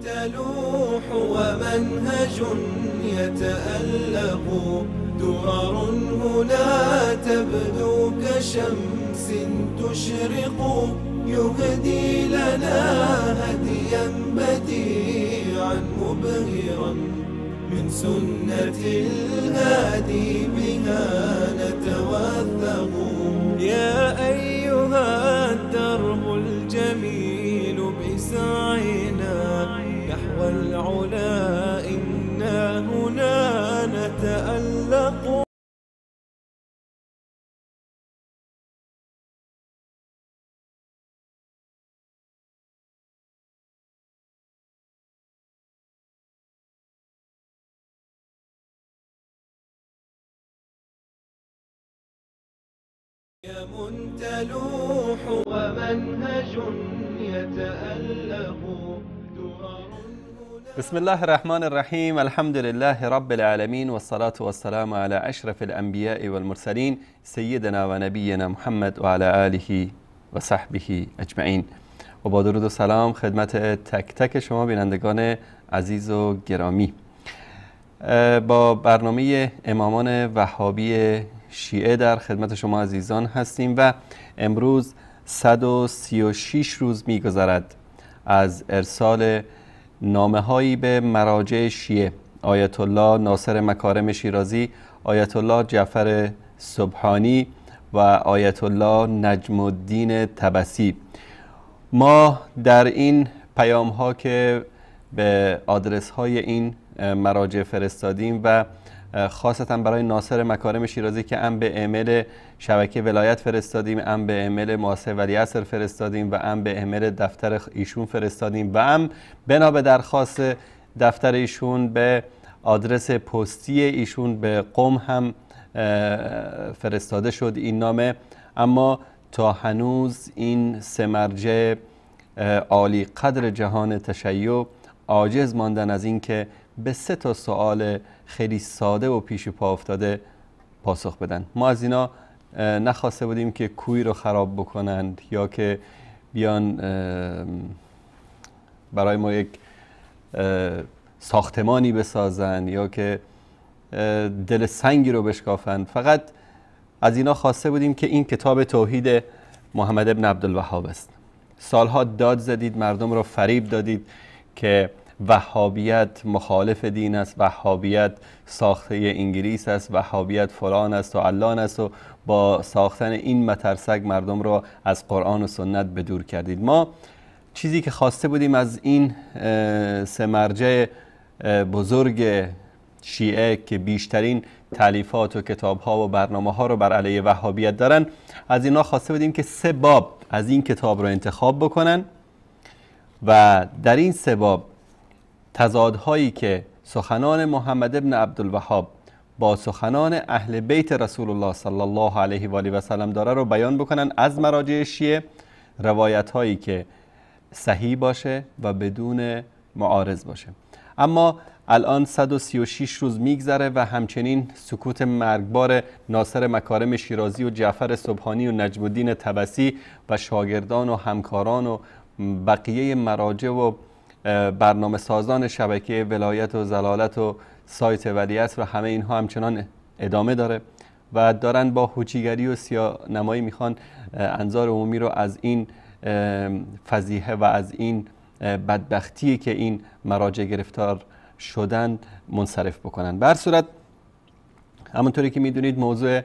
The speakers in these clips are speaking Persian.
تلوح ومنهج يتألق درر هنا تبدو كشمس تشرق يهدي لنا هديا بديعا مبهرا من سنة الهادي بها نتوثق يا أيها الدرب الجميل بسعينا نحو العلا إنا هنا نتألق تلوح ومنهج يتألق بسم الله الرحمن الرحیم. الحمد لله رب العالمین والصلاة والسلام على اشرف الانبیاء والمرسلین سیدنا و نبینا محمد و علی آله و صحبه اجمعین. و با درود و سلام خدمت تک تک شما بینندگان عزیز و گرامی. با برنامه امامان وهابی شیعه در خدمت شما عزیزان هستیم و امروز 136 روز می‌گذرد از ارسال نامه‌هایی به مراجع شیعه، آیت الله ناصر مکارم شیرازی، آیت الله جعفر سبحانی و آیت الله نجم الدین طبسی. ما در این پیام‌ها که به آدرس‌های این مراجع فرستادیم و خاصتا برای ناصر مکارم شیرازی که هم به ایمیل شبکه ولایت فرستادیم، هم به ایمیل مؤسسه ولیعصر فرستادیم و هم به ایمیل دفتر ایشون فرستادیم و هم بنا به درخواست دفتر ایشون به آدرس پستی ایشون به قم هم فرستاده شد این نامه. اما تا هنوز این سه مرجع عالی قدر جهان تشیع عاجز ماندن از این که به 3 تا سوال خیلی ساده و پیش پا افتاده پاسخ بدن. ما از اینا نخواسته بودیم که کوی رو خراب بکنند یا که بیان برای ما یک ساختمانی بسازن یا که دل سنگی رو بشکافند. فقط از اینا خواسته بودیم که این کتاب توحید محمد ابن عبدالوهاب است. سالها داد زدید، مردم رو فریب دادید که وهابیت مخالف دین است، وهابیت ساخته انگلیس است، وهابیت فلان است و علان است و با ساختن این مترسک مردم رو از قرآن و سنت به دور کردید. ما چیزی که خواسته بودیم از این سه مرجع بزرگ شیعه که بیشترین تالیفات و کتاب‌ها و برنامه‌ها رو بر علیه وهابیت دارن، از اینا خواسته بودیم که 3 باب از این کتاب رو انتخاب بکنن و در این 3 باب تضادهایی که سخنان محمد ابن عبدالوهاب با سخنان اهل بیت رسول الله صلی الله علیه و آله و سلم داره رو بیان بکنن از مراجع شیعه، روایت هایی که صحیح باشه و بدون معارض باشه. اما الان 136 روز میگذره و همچنین سکوت مرگبار ناصر مکارم شیرازی و جعفر سبحانی و نجم الدین طبسی و شاگردان و همکاران و بقیه مراجع و برنامه سازان شبکه ولایت و زلالت و سایت ولیعصر و همه اینها همچنان ادامه داره و دارن با هوچیگری و سیاه‌نمایی میخوان انظار عمومی رو از این فضیحه و از این بدبختی که این مراجع گرفتار شدن منصرف بکنن. به هر صورت همونطوری که میدونید موضوع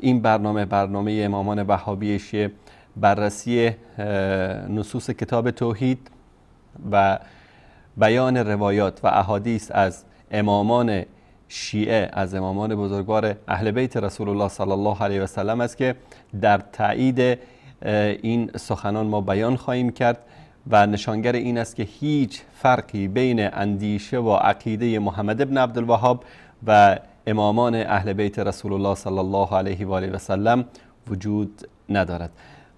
این برنامه امامان وهابی شیعه بررسی نصوص کتاب توحید و بیان روایات و احادیث از امامان شیعه، از امامان بزرگوار اهل بیت رسول الله صلی الله علیه و سلم است که در تایید این سخنان ما بیان خواهیم کرد و نشانگر این است که هیچ فرقی بین اندیشه و عقیده محمد ابن عبدالوهاب و امامان اهل بیت رسول الله صلی الله علیه و آله و سلم وجود ندارد.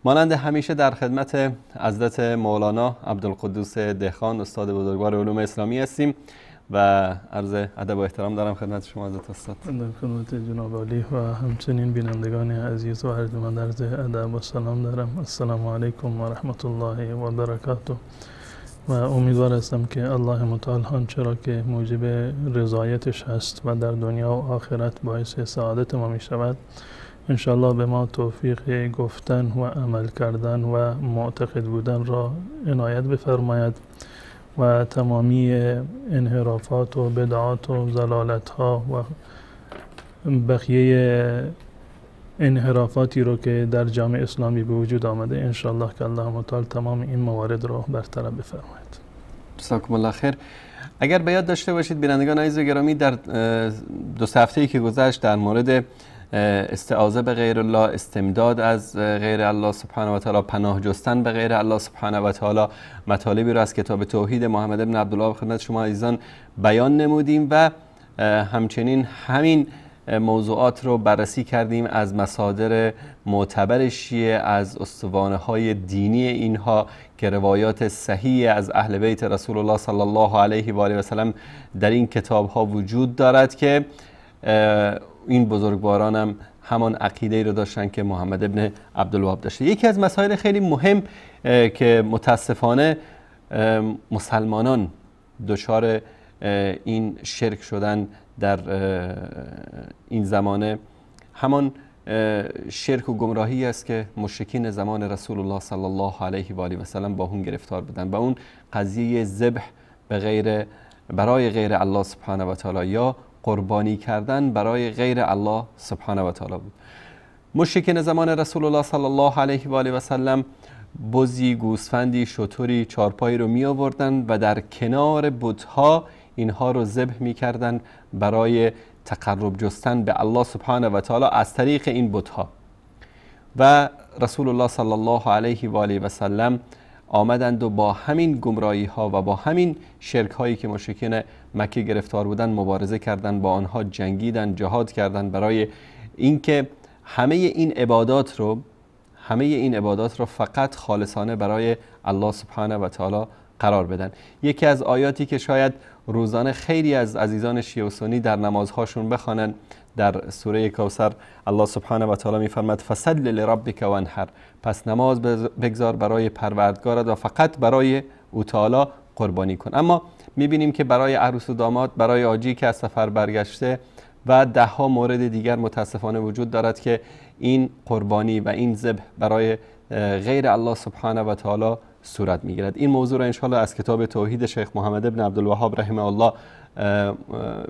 مانند همیشه در خدمت حضرت مولانا عبدالقدوس دهخان استاد بزرگوار علوم اسلامی هستیم و عرض ادب و احترام دارم خدمت شما حضرت استاد. در خدمت جناب عالی و همچنین بینندگان عزیز و ارجمند عرض ادب و سلام دارم. السلام علیکم و رحمت الله و برکاته. و امیدوار هستم که الله متعال آنچه را که موجب رضایتش هست و در دنیا و آخرت باعث سعادت ما می شود انشالله به ما توفیق گفتن و عمل کردن و معتقد بودن را عنایت بفرماید و تمامی انحرافات و بدعات و ضلالت ها و بقیه انحرافاتی رو که در جامعه اسلامی به وجود آمده انشالله که الله متعال تمام این موارد رو برطرف بفرماید. جزاکم الله خیر. اگر به یاد داشته باشید بینندگان عزیز و گرامی، در 2 هفته‌ای که گذشت در مورد استعاذه به غیر الله، استمداد از غیر الله سبحانه و تعالی، پناه جستن به غیر الله سبحانه و تعالی، مطالبی رو از کتاب توحید محمد بن عبدالوهاب خدمت شما عزیزان بیان نمودیم و همچنین همین موضوعات رو بررسی کردیم از مصادر معتبر شیعه، از استوانه‌های دینی اینها که روایات صحیح از اهل بیت رسول الله صلی الله علیه و آله و سلم در این کتاب‌ها وجود دارد که این بزرگواران هم همان عقیده رو داشتن که محمد ابن عبدالوهاب داشته. یکی از مسائل خیلی مهم که متاسفانه مسلمانان دچار این شرک شدن در این زمانه همان شرک و گمراهی است که مشرکین زمان رسول الله صلی الله علیه و آله و سلم با اون گرفتار بودن و اون قضیه ذبح برای غیر الله سبحانه و تعالی یا قربانی کردن برای غیر الله سبحانه و تعالی بود. مشرکین زمان رسول الله صلی الله علیه و آله و سلم بزی، گوسفندی، شتری، چارپایی رو می آوردن و در کنار بت‌ها اینها رو ذبح می کردن برای تقرب جستن به الله سبحانه و تعالی از طریق این بت‌ها. و رسول الله صلی الله علیه و آله و سلم آمدند و با همین گمراهی ها و با همین شرک هایی که مشرکین مکه گرفتار بودن مبارزه کردند، با آنها جنگیدند، جهاد کردند برای اینکه همه این عبادات رو فقط خالصانه برای الله سبحانه و تعالی قرار بدن. یکی از آیاتی که شاید روزانه خیلی از عزیزان شیعه و سنی در نمازهاشون بخوانند در سوره کوثر الله سبحانه و تعالی میفرماید فصل لربک وانحر، پس نماز بگذار برای پروردگارت و فقط برای او تعالی قربانی کن. اما میبینیم که برای عروس و داماد، برای حاجی که از سفر برگشته و 10 مورد دیگر متاسفانه وجود دارد که این قربانی و این ذبح برای غیر الله سبحانه و تعالی صورت میگیرد. این موضوع را انشاءالله از کتاب توحید شیخ محمد ابن عبدالوهاب رحمه الله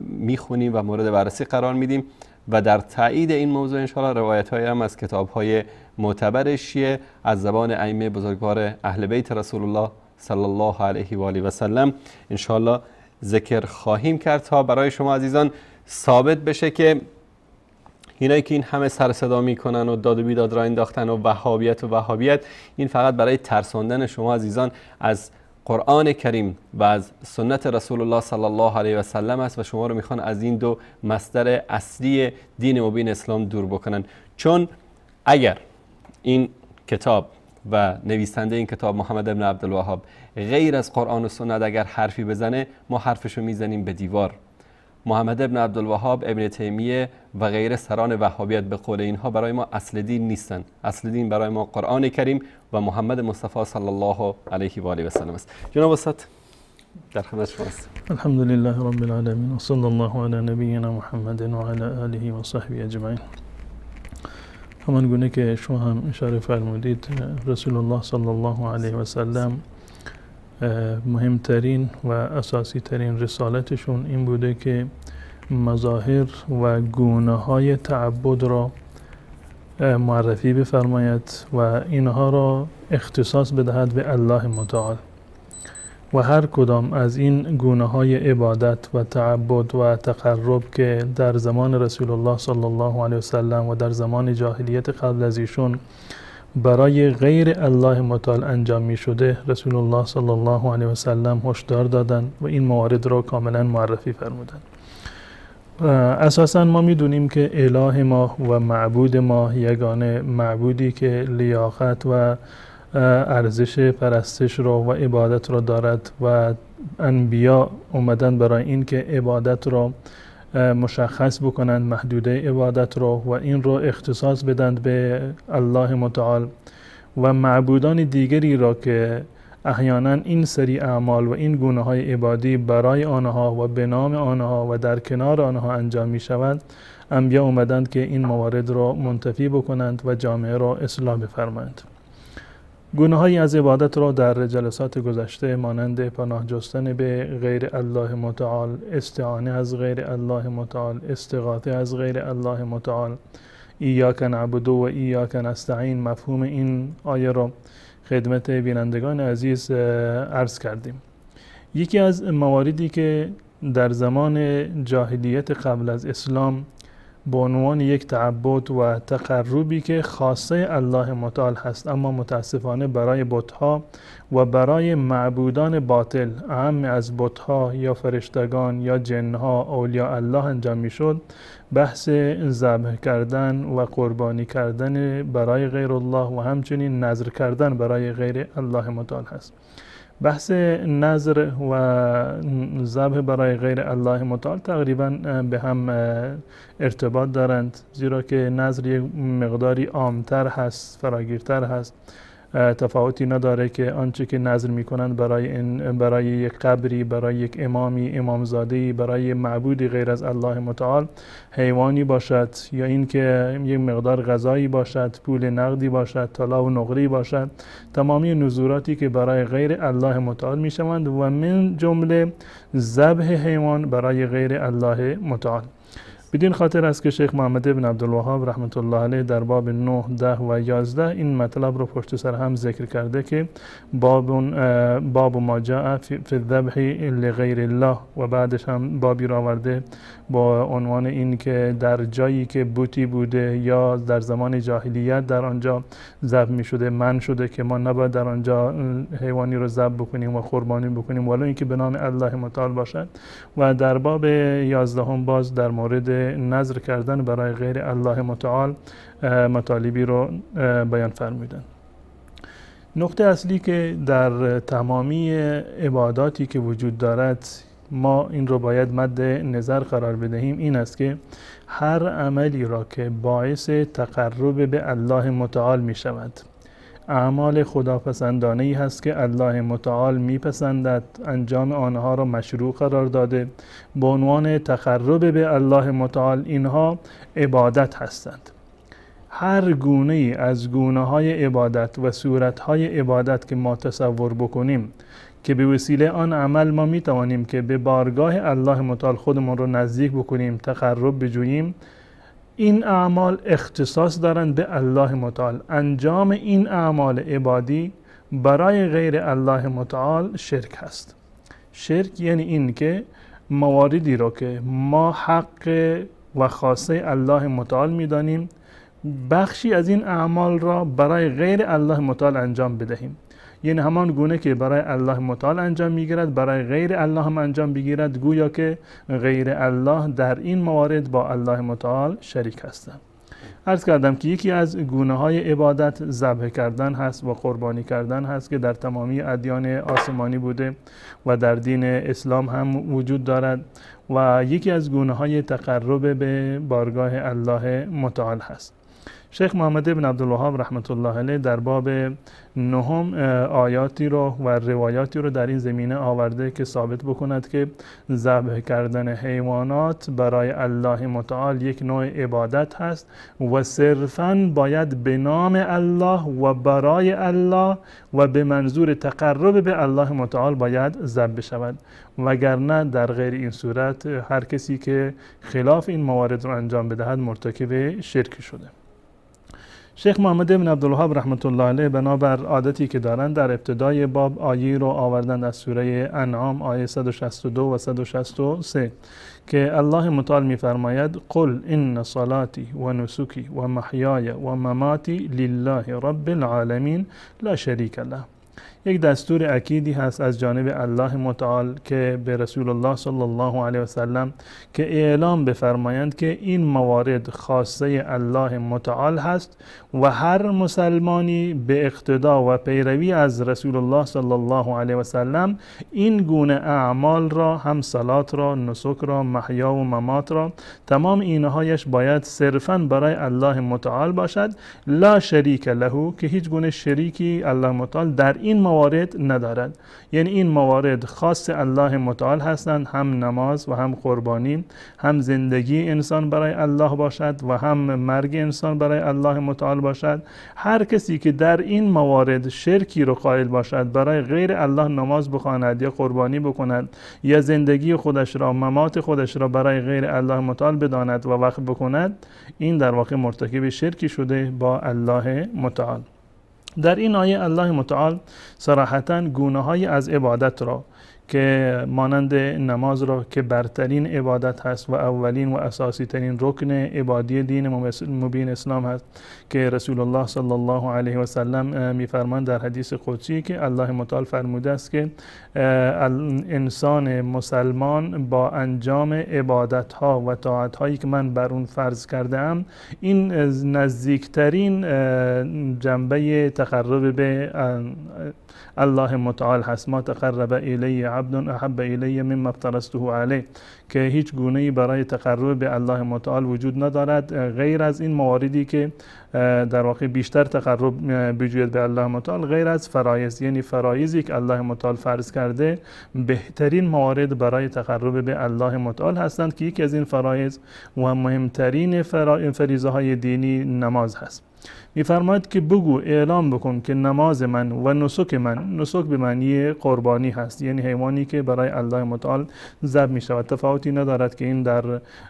میخونیم و مورد بررسی قرار میدیم و در تایید این موضوع انشاءالله روایت‌هایی هم از کتاب‌های معتبر شیعه از زبان ائمه بزرگوار اهل بیت رسول الله صلی الله علیه و آله و سلم انشاءالله ذکر خواهیم کرد تا برای شما عزیزان ثابت بشه که اینایی که این همه سر صدا میکنن و داد و بیداد را انداختن و وهابیت این فقط برای ترساندن شما عزیزان از قرآن کریم و از سنت رسول الله صلی الله علیه و سلم است و شما رو میخوان از این 2 مصدر اصلی دین مبین اسلام دور بکنن. چون اگر این کتاب و نویسنده این کتاب محمد ابن عبدالوهاب غیر از قرآن و سنت اگر حرفی بزنه ما حرفشو میزنیم به دیوار. محمد ابن عبدالوهاب، ابن تیمیه و غیر سران وهابیت به قول اینها برای ما اصل دین نیستن. اصل دین برای ما قرآن کریم و محمد مصطفی صلی الله علیه و آله و سلم است. جناب استاد در خدمت شما است. الحمدلله رب العالمین و صلی الله علی نبینا محمد و علی آله و صحبه اجمعین. همان گونه که شما هم اشاره فرمودید رسول الله صلی الله علیه و سلم مهمترین و اساسی ترین رسالتشون این بوده که مظاهر و گونه های تعبد را معرفی بفرماید و اینها را اختصاص بدهد به الله متعال و هر کدام از این گونه های عبادت و تعبد و تقرب که در زمان رسول الله صلی الله علیه و سلم و در زمان جاهلیت قبل از ایشون برای غیر الله متعال انجام می شده رسول الله صلی الله علیه و سلم هشدار دادند و این موارد را کاملا معرفی فرمودند. اساسا ما می دونیم که اله ما و معبود ما یگانه معبودی که لیاقت و ارزش پرستش را و عبادت را دارد و انبیا اومدن برای این که عبادت را مشخص بکنند، محدوده عبادت را و این را اختصاص بدند به الله متعال و معبودان دیگری را که احیانا این سری اعمال و این گونه های عبادی برای آنها و به نام آنها و در کنار آنها انجام می شود، انبیا اومدند که این موارد را منتفی بکنند و جامعه را اصلاح بفرمایند. گونه‌هایی از عبادت را در جلسات گذشته مانند پناه جستن به غیر الله متعال، استعانه از غیر الله متعال، استغاثه از غیر الله متعال، ایاک نعبد و ایاک نستعین، مفهوم این آیه را خدمت بینندگان عزیز عرض کردیم. یکی از مواردی که در زمان جاهلیت قبل از اسلام به عنوان یک تعبد و تقربی که خاصه الله متعال هست، اما متاسفانه برای بت‌ها و برای معبودان باطل، اهم از بت‌ها یا فرشتگان یا جن‌ها اولیاء الله انجام می‌شد، بحث ذبح کردن و قربانی کردن برای غیر الله و همچنین نذر کردن برای غیر الله متعال هست. بحث نذر و ذبح برای غیر الله متعال تقریبا به هم ارتباط دارند، زیرا که نذر یک مقداری عامتر هست، فراگیرتر هست، تفاوتی نداره که آنچه که نذر میکنند برای یک قبری، برای یک امامی، امامزاده‌ای، برای معبودی غیر از الله متعال، حیوانی باشد یا اینکه یک مقدار غذایی باشد، پول نقدی باشد، طلا و نقره‌ای باشد، تمامی نذوراتی که برای غیر الله متعال میشوند و من جمله ذبح حیوان برای غیر الله متعال. بدین خاطر است که شیخ محمد ابن عبدالوهاب رحمت الله علیه در باب 9، 10 و 11 این مطلب رو پشت سر هم ذکر کرده که باب ما جاء فی الذبح لغیر الله، و بعدش هم بابی را آورده با عنوان این که در جایی که بوتی بوده یا در زمان جاهلیت در آنجا ذبح می شده، من شده که ما نباید در آنجا حیوانی رو ذبح بکنیم و قربانی بکنیم ولو اینکه به نام الله متعال باشد. و در باب 11 هم باز در مورد نذر کردن برای غیر الله متعال مطالبی رو بیان فرمودند. نقطه اصلی که در تمامی عباداتی که وجود دارد ما این رو باید مد نظر قرار بدهیم این است که هر عملی را که باعث تقرب به الله متعال می شود، اعمال خداپسندانه ای هست که الله متعال میپسندد، انجام آنها را مشروع قرار داده به عنوان تقرب به الله متعال، اینها عبادت هستند. هر گونه ای از گونه های عبادت و صورت های عبادت که ما تصور بکنیم که به وسیله آن عمل ما میتوانیم که به بارگاه الله متعال خودمون رو نزدیک بکنیم، تقرب بجوییم، این اعمال اختصاص دارند به الله متعال. انجام این اعمال عبادی برای غیر الله متعال شرک هست. شرک یعنی این که مواردی را که ما حق و خاصه الله متعال میدانیم، بخشی از این اعمال را برای غیر الله متعال انجام بدهیم. یعنی همان گونه که برای الله متعال انجام میگیرد برای غیر الله هم انجام بگیرد، گویا که غیر الله در این موارد با الله متعال شریک هستند. عرض کردم که یکی از گونه های عبادت ذبح کردن هست و قربانی کردن هست که در تمامی ادیان آسمانی بوده و در دین اسلام هم وجود دارد، و یکی از گونه های تقرب به بارگاه الله متعال هست. شیخ محمد ابن عبدالوهاب رحمت الله علیه در باب 9 آیاتی رو و روایاتی رو در این زمینه آورده که ثابت بکند که ذبح کردن حیوانات برای الله متعال یک نوع عبادت هست و صرفاً باید به نام الله و برای الله و به منظور تقرب به الله متعال باید ذبح شود، وگرنه در غیر این صورت هر کسی که خلاف این موارد رو انجام بدهد مرتکب شرک شده. شیخ محمد ابن عبدالوهاب رحمت الله علیه بنابر عادتی که دارند در ابتدای باب آیه رو آوردند از سوره انعام آیه 162 و 163 که الله متعال می‌فرماید قل ان صلاتي و نسکی و محیای و مماتی لله رب العالمین لا شریک له. یک دستور اکیدی هست از جانب الله متعال که به رسول الله صلی الله علیه و سلم که اعلام بفرمایند که این موارد خاصه الله متعال هست و هر مسلمانی به اقتدا و پیروی از رسول الله صلی الله علیه و سلم این گونه اعمال را، هم صلات را، نسک را، محیا و ممات را، تمام اینهایش باید صرفاً برای الله متعال باشد، لا شریک له، که هیچ گونه شریکی الله متعال در این موارد ندارد. یعنی این موارد خاص الله متعال هستند، هم نماز و هم قربانی، هم زندگی انسان برای الله باشد و هم مرگ انسان برای الله متعال باشد. هر کسی که در این موارد شرکی رو قائل باشد، برای غیر الله نماز بخواند یا قربانی بکند یا زندگی خودش را، ممات خودش را برای غیر الله متعال بداند و وقف بکند، این در واقع مرتکب شرکی شده با الله متعال. در این آیه الله متعال صراحتاً گونه‌های از عبادت را که مانند نماز را که برترین عبادت هست و اولین و اساسی ترین رکن عبادی دین مبین اسلام هست که رسول الله صلی الله علیه و سلم میفرمایند در حدیث قدسی که الله متعال فرموده است که انسان مسلمان با انجام عبادت ها و طاعت هایی که من بر اون فرض کرده ام، این نزدیکترین جنبه تقرب به الله متعال هست. ما تقرب الی عبد احب الی مما افترضته علیه، که هیچ گونه‌ای برای تقرب به الله متعال وجود ندارد غیر از این مواردی که در واقع بیشتر تقرب بجوید به الله متعال، غیر از فرایض. یعنی فرایضی که الله متعال فرض کرده بهترین موارد برای تقرب به الله متعال هستند که یکی از این فرایض و مهمترین فریضه های دینی نماز هست. میفرماید که بگو، اعلام بکن که نماز من و نسک من، نسک به معنی قربانی هست، یعنی حیوانی که برای الله متعال ذبح می شود. تفاوتی ندارد که این در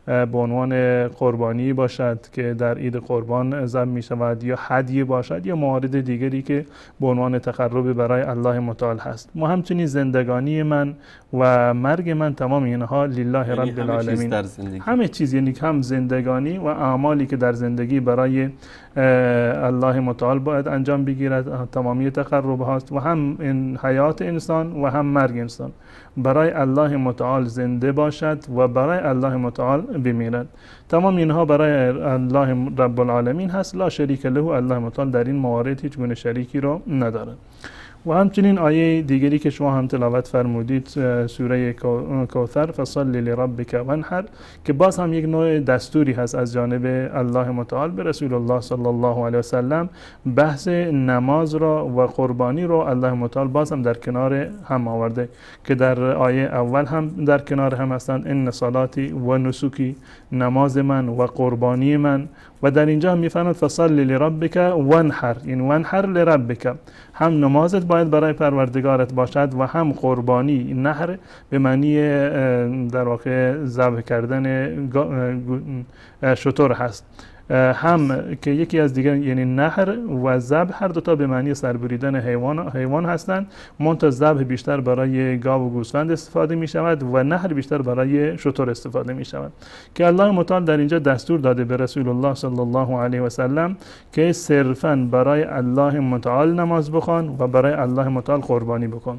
به عنوان قربانی باشد که در عید قربان ذبح می شود یا هدیه باشد یا موارد دیگری که به عنوان تقرب برای الله متعال هست. ما همچنین زندگانی من و مرگ من، تمام اینها لله رب العالمین، همه چیز، یعنی هم زندگانی و اعمالی که در زندگی برای الله متعال باید انجام بگیرد، تمامی تقرب هاست، و هم این حیات انسان و هم مرگ انسان برای الله متعال زنده باشد و برای الله متعال بمیرد. تمام اینها برای الله رب العالمین هست، لا شریک له. الله متعال در این موارد هیچ گونه شریکی را ندارد. و همچنین آیه دیگری که شما هم تلاوت فرمودید، سوره کوثر، فصل لربک وانحر، که باز هم یک نوع دستوری هست از جانب الله متعال به رسول الله صلی الله علیه و سلم. بحث نماز را و قربانی را الله متعال باز هم در کنار هم آورده که در آیه اول هم در کنار هم هستند، ان صلاتی و نسکی، نماز من و قربانی من. و در اینجا میفرماید فصل لربک وانحر، این وانحر لربک، هم نمازت باید برای پروردگارت باشد و هم قربانی. نحر به معنی در واقع ذبح کردن شتر هست، هم که یکی از دیگر، یعنی نحر و ذبح هر دوتا به معنی سربریدن حیوان هستند. منتها ذبح بیشتر برای گاو و گوسفند استفاده می شود و نحر بیشتر برای شتر استفاده می شود، که الله متعال در اینجا دستور داده به رسول الله صلی الله علیه و سلم که صرفاً برای الله متعال نماز بخوان و برای الله متعال قربانی بکن.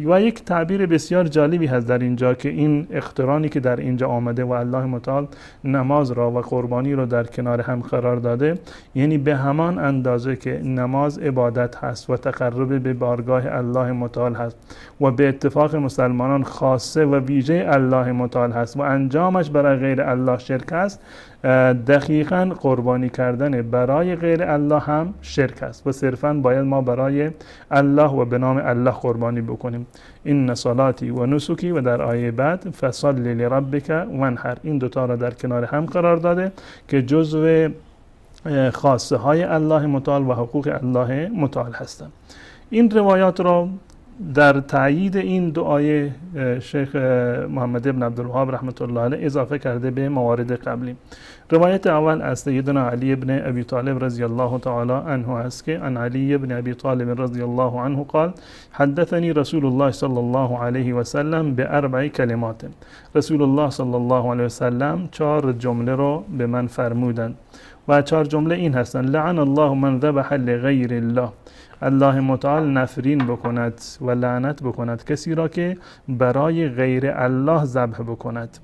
و یک تعبیر بسیار جالبی هست در اینجا که این اقترانی که در اینجا آمده و الله متعال نماز را و قربانی را در کنار هم قرار داده، یعنی به همان اندازه که نماز عبادت هست و تقرب به بارگاه الله متعال هست و به اتفاق مسلمانان خاصه و ویژه الله متعال هست و انجامش برای غیر الله شرک است، دقیقاً قربانی کردن برای غیر الله هم شرک است و صرفاً باید ما برای الله و به نام الله قربانی بکنیم. این صلاتی و نسکی، و در آیه بعد فصل لربک وانحر، این دوتا را در کنار هم قرار داده که جزو خاصه های الله متعال و حقوق الله متعال هستند. این روایات را در تایید این دو آیه شیخ محمد ابن عبدالوهاب رحمت الله علیه اضافه کرده به موارد قبلی. روایت اول از سیدنا علی ابن ابی طالب رضی الله تعالی عنه است که عن علی ابن ابی طالب رضی الله عنه قال حدثني رسول الله صلی الله علیه و سلم باربع کلمات. رسول الله صلی الله علیه و سلم 4 جمله رو به من فرمودند و 4 جمله این هستند: لعن الله من ذبح لغیر الله، الله متعال نفرین بکند و لعنت بکند کسی را که برای غیر الله ذبح بکند.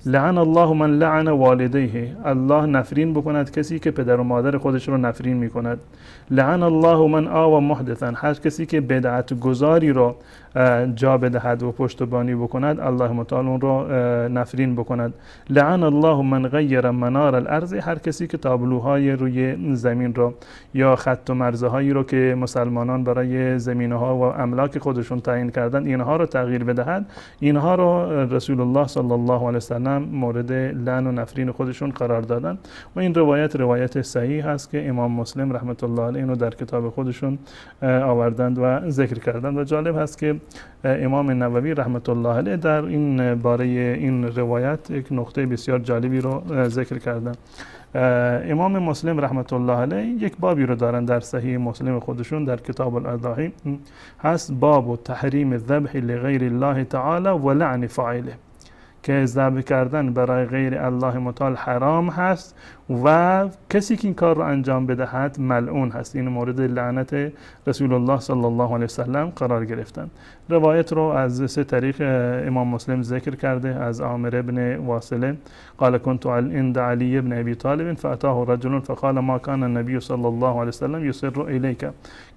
لعن الله من لعن والدیه، الله نفرین بکند کسی که پدر و مادر خودش رو نفرین میکند. لعن الله من آوى محدثا، هر کسی که بدعت گذاری رو جا بدهد و پشتیبانی بکند الله متعال اون رو نفرین بکند. لعن الله من غیر منار الارض، هر کسی که تابلوهای روی زمین رو یا خط و مرزهایی رو که مسلمانان برای زمینها و املاک خودشون تعیین کردن اینها رو تغییر بدهد، اینها رو رسول الله صلی الله علیه وسلم مورد لعن و نفرین خودشون قرار دادن و این روایت صحیح هست که امام مسلم رحمت الله علیه اینو در کتاب خودشون آوردند و ذکر کردند. و جالب هست که امام نووی رحمت الله علیه در این باره این روایت یک نقطه بسیار جالبی رو ذکر کردند. امام مسلم رحمت الله علیه یک بابی رو دارن در صحیح مسلم خودشون در کتاب الاضاحی هست، باب تحریم الذبح لغیر الله تعالی و لعن فاعله، که ذبح کردن برای غیر الله متعال حرام هست و کسی که این کار رو انجام بدهد ملعون هست. این مورد لعنت رسول الله صلی الله علیه وسلم قرار گرفتن. روایت رو از سه طریق امام مسلم ذکر کرده. از عامر ابن واصله قال كنت عند علي بن ابي طالب فاتاه رجل فقال ما كان النبي صلی الله علیه وسلم يسر اليك،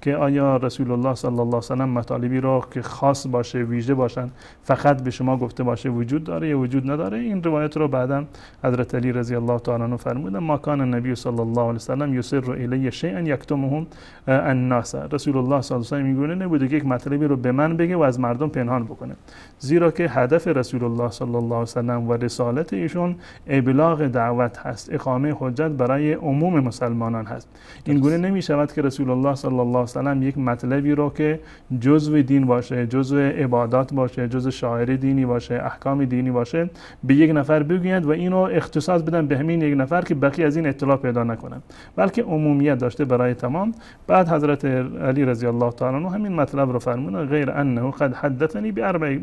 که آیا رسول الله صلی الله علیه وسلم مطالبی رو که خاص باشه ویژه باشن فقط به شما گفته باشه وجود داره یا وجود نداره؟ این روایت رو بعدا حضرت علی رضی الله تعالی عنه فرمودن ما کان النبی صلی الله علیه وسلم یسر الی شیئا یکتمه الناس، رسول الله صلی الله علیه و میگونه نبوده که یک مطلبی رو به من بگه و از مردم پنهان بکنه، زیرا که هدف رسول الله صلی الله علیه وسلم و رسالت ایشون ابلاغ دعوت هست، اقامه حجت برای عموم مسلمانان هست. این گونه نمی شود که رسول الله صلی الله علیه وسلم یک مطلبی رو که جزء دین باشه، جزء عبادات باشه، جزء شاعر دینی باشه، احکام دینی باشه به یک نفر بگویند و اینو اختصاص بدن به همین یک نفر که بقیه از این اطلاع پیدا نکنن، بلکه عمومیت داشته برای تمام. بعد حضرت علی رضی الله تعالی عنه همین مطلب رو فرمودن غیر انه قد حدثني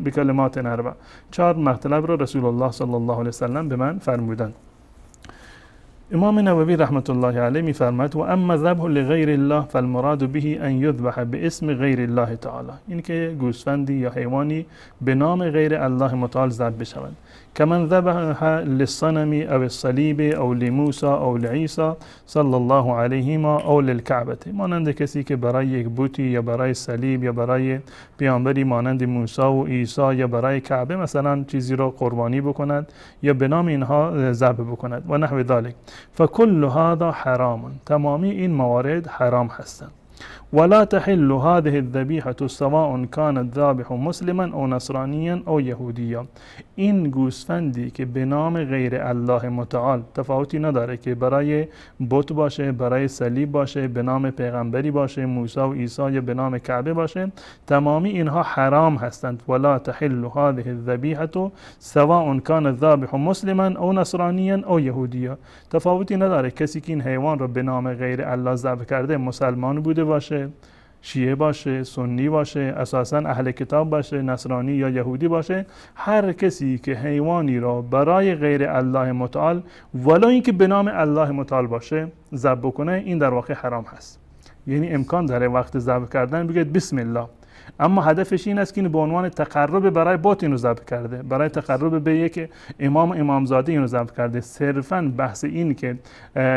بکلمات اربع، 4 مطلب رو رسول الله صلی الله علیه وسلم به من فرمودن. امام نووی رحمت الله علیه میفرماید و اما ذبح لغیر الله فالمراد به ان یذبح باسم غیر الله تعالی، این که گوسفندی یا حیوانی به نام غیر الله متعال ذبح بشود. كمن ذبح للصنم او الصلیب او لموسی او لعیسی صلی الله علیهما او للکعبه، مانند کسی که برای یک بوتی یا برای صلیب یا برای پیامبری مانند موسی و عیسی یا برای کعبه مثلا چیزی را قربانی بکند یا به نام اینها ذبح بکند و نحو ذلك، فكل هذا حرام، تمامی این موارد حرام هستند. ولا تحل هذه الذبيحة سواء كان الذابح مسلما او نصرانيا او يهوديا، این گوسفندی که به نام غیر الله متعال تفاوتی نداره که برای بت باشه، برای صلیب باشه، به نام پیغمبری باشه موسی و عیسی یا به نام کعبه باشه، تمامی اینها حرام هستند. ولا تحل هذه الذبيحة سواء كان الذابح مسلما او نصرانيا او يهوديا، تفاوتی نداره کسی که این حیوان رو به نام غیر الله ذبح کرده مسلمان بوده باشه، شیعه باشه، سنی باشه، اساساً اهل کتاب باشه، نصرانی یا یهودی باشه، هر کسی که حیوانی را برای غیر الله متعال ولو اینکه به نام الله متعال باشه ذبح بکنه، این در واقع حرام هست. یعنی امکان داره وقت ذبح کردن بگید بسم الله، اما هدفش این است که به عنوان تقرب برای بت اینو ذبح کرده، برای تقرب به یک امامزاده اینو ذبح کرده. صرفاً بحث این که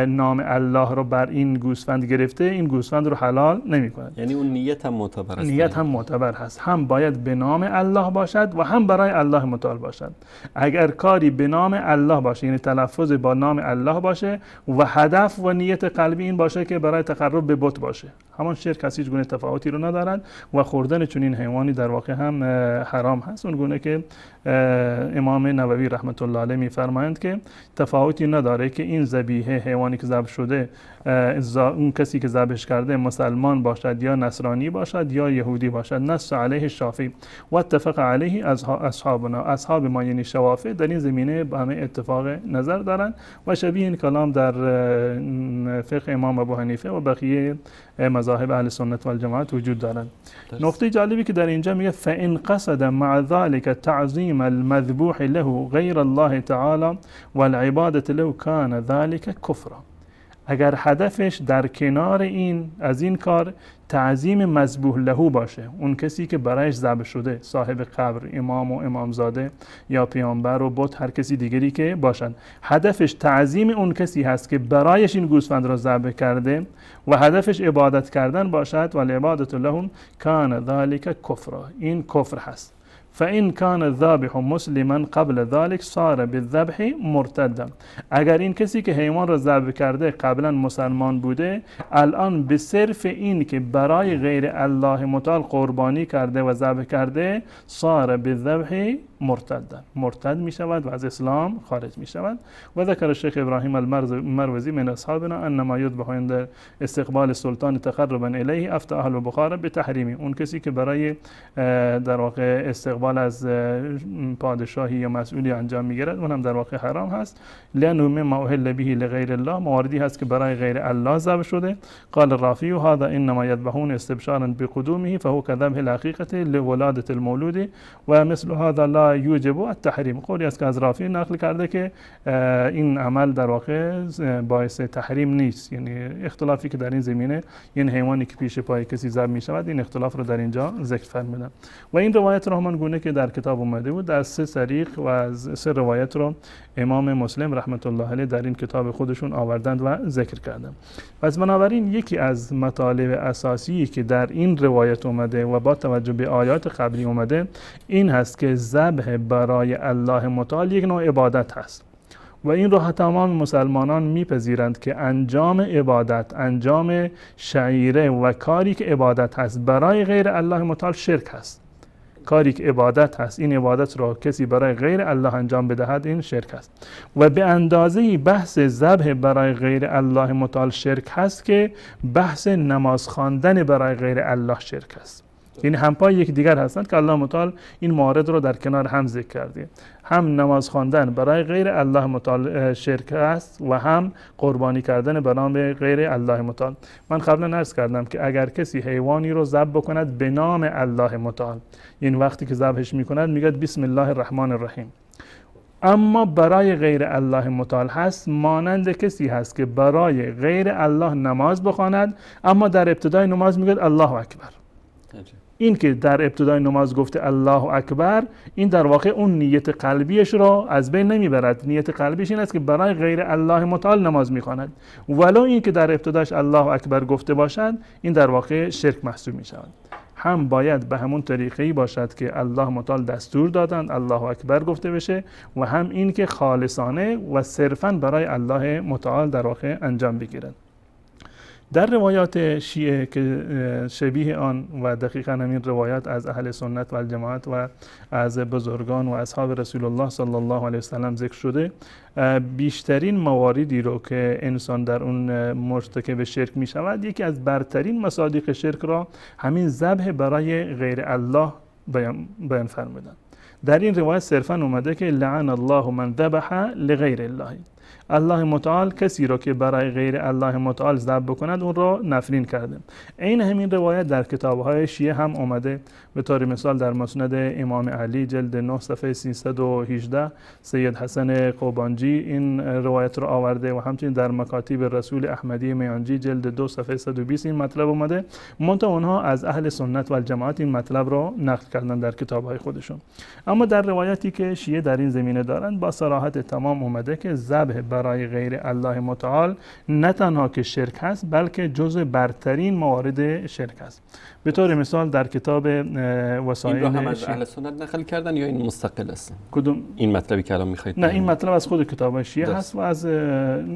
نام الله رو بر این گوسفند گرفته، این گوسفند رو حلال نمی‌کنه. یعنی اون نیت هم معتبر است. نیت هم معتبر هست، هم باید به نام الله باشد و هم برای الله متعال باشد. اگر کاری به نام الله باشه، یعنی تلفظ با نام الله باشه و هدف و نیت قلبی این باشه که برای تقرب به بت باشه، همان شرک هیچ گونه تفاوتی رو ندارد و خوردن چون این حیوانی در واقع هم حرام هست. اون گونه که امام نووی رحمت الله علیه میفرمایند که تفاوتی نداره که این ذبیحه حیوانی که ذبح شده اون کسی که ذبحش کرده مسلمان باشد یا نصرانی باشد یا یهودی باشد. نص علیه الشافعی و اتفق علیه اصحابنا، اصحاب ما یعنی شوافع در این زمینه با همه اتفاق نظر دارند و شبیه این کلام در فقه امام ابو حنیفه و بقیه مذاهب اهل سنت و الجماعت وجود دارند. نقطه جالبی که در اینجا میگه فإن قصد مع ذلك تعظیم المذبوح له غیر الله تعالی والعبادة له كان ذلك كفرا، اگر هدفش در کنار این از این کار تعظیم مذبوح لهو باشه، اون کسی که برایش ذبح شده، صاحب قبر، امام و امامزاده یا پیامبر و بت، هر کسی دیگری که باشند، هدفش تعظیم اون کسی هست که برایش این گوسفند را ذبح کرده و هدفش عبادت کردن باشد، و العبادت لهم کان ذلک کفرا، این کفر هست. فإن كان الذابح مسلما قبل ذلك صار بالذبح مرتدا. اگر این کسی که حیوان را ذبح کرده قبلا مسلمان بوده، الان به صرف این که برای غیر الله متعال قربانی کرده و ذبح کرده، صار بالذبح مرتدا، مرتد می شود و از اسلام خارج می شود. و ذکر الشیخ ابراهیم المروزی من اصحابنا انما یذبح عند استقبال السلطان تقربا الیه افتى اهل بخارا بتحریمی. اون کسی که برای در واقع استقبال از پادشاهی یا مسئولی انجام میگیرد، اون هم در واقع حرام هست. لانه مما اهل به لغیر الله، مواردی هست که برای غیر الله ذبح شده. قال الرافعی هذا انما یذبحون استبشارا بقدومه فهو كذبح الحقیقه لولاده المولود و مثل هذا لا یوجب التحریم. قولی است که از رافعی نقل کرده که این عمل در واقع باعث تحریم نیست، یعنی اختلافی که در این زمینه، یعنی حیوانی که پیش پای کسی ذبح می شود، این اختلاف رو در اینجا ذکر فرمودن. و این روایت را همان گونه که در کتاب اومده بود، در 3 طریق و از 3 روایت رو امام مسلم رحمت الله علیه در این کتاب خودشون آوردند و ذکر کردند. پس بنابراین یکی از مطالب اساسی که در این روایت اومده و با توجه به آیات قبلی اومده، این هست که ذبح برای الله متعال یک نوع عبادت هست و این رو تمام مسلمانان میپذیرند که انجام عبادت، انجام شعیره و کاری که عبادت هست برای غیر الله متعال شرک هست. کاری که عبادت هست، این عبادت را کسی برای غیر الله انجام بدهد، این شرک است. و به اندازه بحث ذبح برای غیر الله متعال شرک هست که بحث نماز خواندن برای غیر الله شرک است. یعنی همپای یک دیگر هستند که الله متعال این موارد رو در کنار هم ذکر کرده. هم نماز خواندن برای غیر الله متعال شرک است و هم قربانی کردن به نام غیر الله متعال. من قبلا عرض کردم که اگر کسی حیوانی رو ذبح بکند به نام الله متعال، این وقتی که ذبحش میکند میگه بسم الله الرحمن الرحیم، اما برای غیر الله متعال هست، مانند کسی هست که برای غیر الله نماز بخواند اما در ابتدای نماز میگه الله اکبر. این که در ابتدای نماز گفته الله اکبر، این در واقع اون نیت قلبیش رو از بین نمیبرد. نیت قلبیش این است که برای غیر الله متعال نماز میخواند، ولو این که در ابتداش الله اکبر گفته باشد، این در واقع شرک محسوب میشود. هم باید به همون طریقه‌ای باشد که الله متعال دستور دادند الله اکبر گفته بشه، و هم این که خالصانه و صرفاً برای الله متعال در واقع انجام بگیرد. در روایات شیعه که شبیه آن و دقیقاً همین روایات از اهل سنت و الجماعت و از بزرگان و اصحاب رسول الله صلی الله علیه وسلم ذکر شده، بیشترین مواردی رو که انسان در اون مرتکب شرک می شود، یکی از برترین مصادیق شرک را همین ذبح برای غیر الله بیان فرمودند. در این روایت صرفاً اومده که لعن الله من ذبح لغیر الله، الله متعال کسی را که برای غیر الله متعال ذبح بکند اون را نفرین کرده. این همین روایت در کتاب‌های شیعه هم اومده. به طور مثال در مسند امام علی جلد 9 صفحه 318 سید حسن قوبانجی این روایت را آورده و همچنین در مکاتیب رسول احمدی میانجی جلد 2 صفحه 120 این مطلب اومده. منتها اونها از اهل سنت و الجماعت این مطلب را نقل کردن در کتاب‌های خودشون. اما در روایتی که شیعه در این زمینه دارند با صراحت تمام اومده که ذبح برای غیر الله متعال نه تنها که شرک هست، بلکه جزء برترین موارد شرک است. به طور مثال در کتاب وسائل این رو هم از اهل سنت نقل کردن یا این مستقل است؟ کدوم این مطلبی که الان می‌خواید؟ نه، این مطلب از خود کتاب شیعه هست و از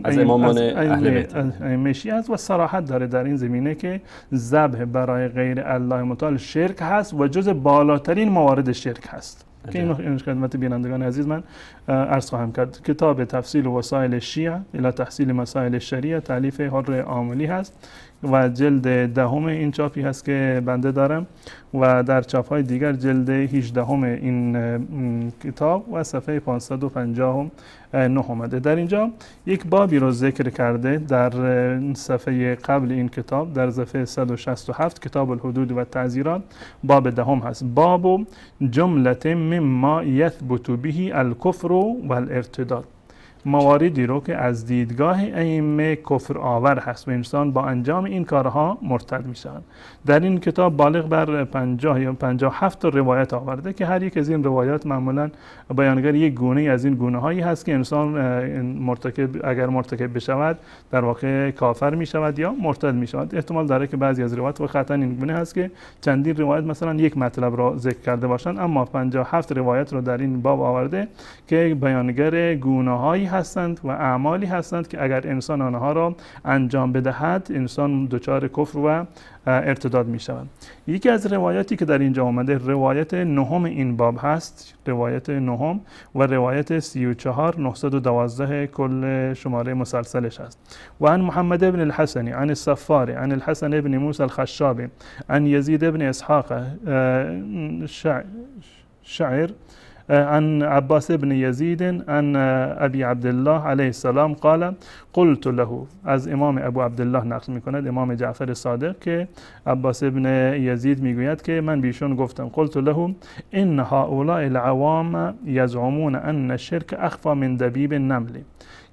امامان اهل بیت ائمه شیعه است و صراحت داره در این زمینه که ذبح برای غیر الله متعال شرک هست و جزء بالاترین موارد شرک هست. که این خدمت بینندگان عزیز من عرض خواهم کرد. کتاب تفصیل وسائل شیعه الی تحصیل مسائل شریعه تالیف حر عاملی هست و جلد 10 این چاپی هست که بنده دارم و در چاپ‌های دیگر جلد 18 این کتاب و صفحه 559 اومده. در اینجا یک بابی رو ذکر کرده در صفحه قبل این کتاب، در صفحه 167 کتاب الحدود و تعزیرات باب 10 هست. باب جملت مما یثبت به الکفر و الارتداد. مواردی رو که از دیدگاه ائمه کفر آور هست و انسان با انجام این کارها مرتد می شود. در این کتاب بالغ بر 50 یا 57 روایت آورده که هر یک از این روایات معمولا بیانگر یک گونه از این گونه هایی هست که انسان اگر مرتکب بشود در واقع کافر می شود یا مرتد می شود. احتمال داره که بعضی از روایات واقعا این گونه هست که چندین روایت مثلا یک مطلب را ذکر کرده باشند، اما 57 روایت رو در این باب آورده که بیانگر گونه‌هایی هستند و اعمالی هستند که اگر انسان آنها را انجام بدهد انسان دچار کفر و ارتداد می شود. یکی از روایاتی که در اینجا آمده روایت نهم این باب هست، روایت نهم و روایت 34912 کل شماره مسلسلش هست. و عن محمد بن الحسن عن الصفار عن الحسن بن موسى الخشاب عن يزيد بن اسحاق شعر عن عباس بن يزيد عن ابي عبد الله عليه السلام قال قلت له، از امام ابو عبدالله نقل میکند امام جعفر صادق که عباس بن یزید میگوید که من بیشون گفتم قلت له ان هؤلاء العوام يزعمون ان الشرك اخفى من دبيب النمل،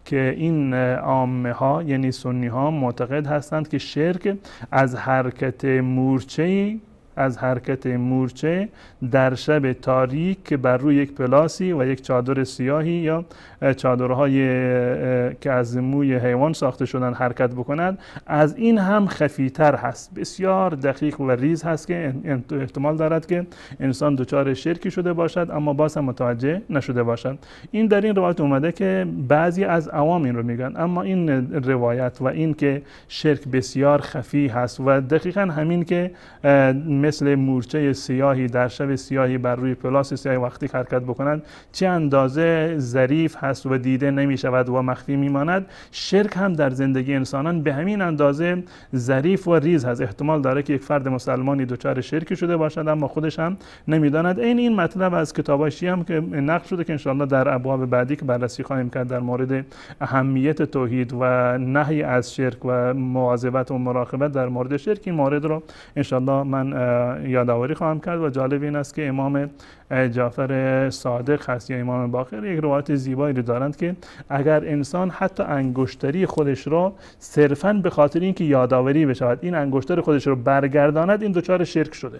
که این عامه ها یعنی سنی ها معتقد هستند که شرک از حرکت مورچه در شب تاریک که بر روی یک پلاسی و یک چادر سیاهی یا چادرهای که از موی حیوان ساخته شدن حرکت بکند از این هم خفیتر هست، بسیار دقیق و ریز هست که احتمال دارد که انسان دچار شرکی شده باشد اما باز هم متوجه نشده باشد. این در این روایت اومده که بعضی از عوام این رو میگن، اما این روایت و این که شرک بسیار خفی هست و دقیقاً همین که مثل مورچه سیاهی در شب سیاهی بر روی پلاس سیاهی وقتی حرکت بکنند چه اندازه ظریف هست و دیده نمی شود و مخفی میماند، شرک هم در زندگی انسانان به همین اندازه ظریف و ریز هست. احتمال داره که یک فرد مسلمانی دچار شرکی شده باشد اما خودش هم نمیداند. این مطلب از کتابای شیعه هم که نقل شده که انشاءالله در ابواب بعدی که بررسی خواهیم کرد در مورد اهمیت توحید و نهی از شرک و مواظبت و مراقبت در مورد شرک، این مورد رو انشاءالله من یادآوری خواهم کرد. و جالب این است که امام جعفر صادق هست یا امام باقر یک روایت زیبایی رو دارند که اگر انسان حتی انگشتری خودش رو صرفاً به خاطر اینکه یادآوری بشود این انگشتر خودش رو برگرداند این دچار شرک شده.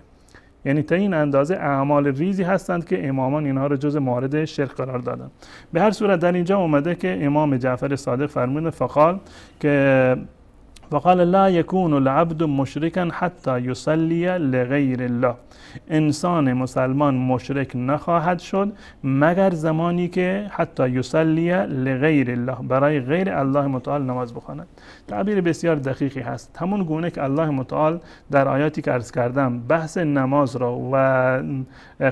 یعنی تا این اندازه اعمال ریزی هستند که امامان اینها رو جز موارد شرک قرار دادند. به هر صورت در اینجا اومده که امام جعفر صادق فرمود فقال لا يكون العبد مشركا حتى يصلي لغير الله، انسان مسلمان مشرک نخواهد شد مگر زمانی که حتی یصلی لغیر الله، برای غیر الله متعال نماز بخواند. تعبیر بسیار دقیقی هست، همون گونه که الله متعال در آیاتی که عرض کردم بحث نماز را و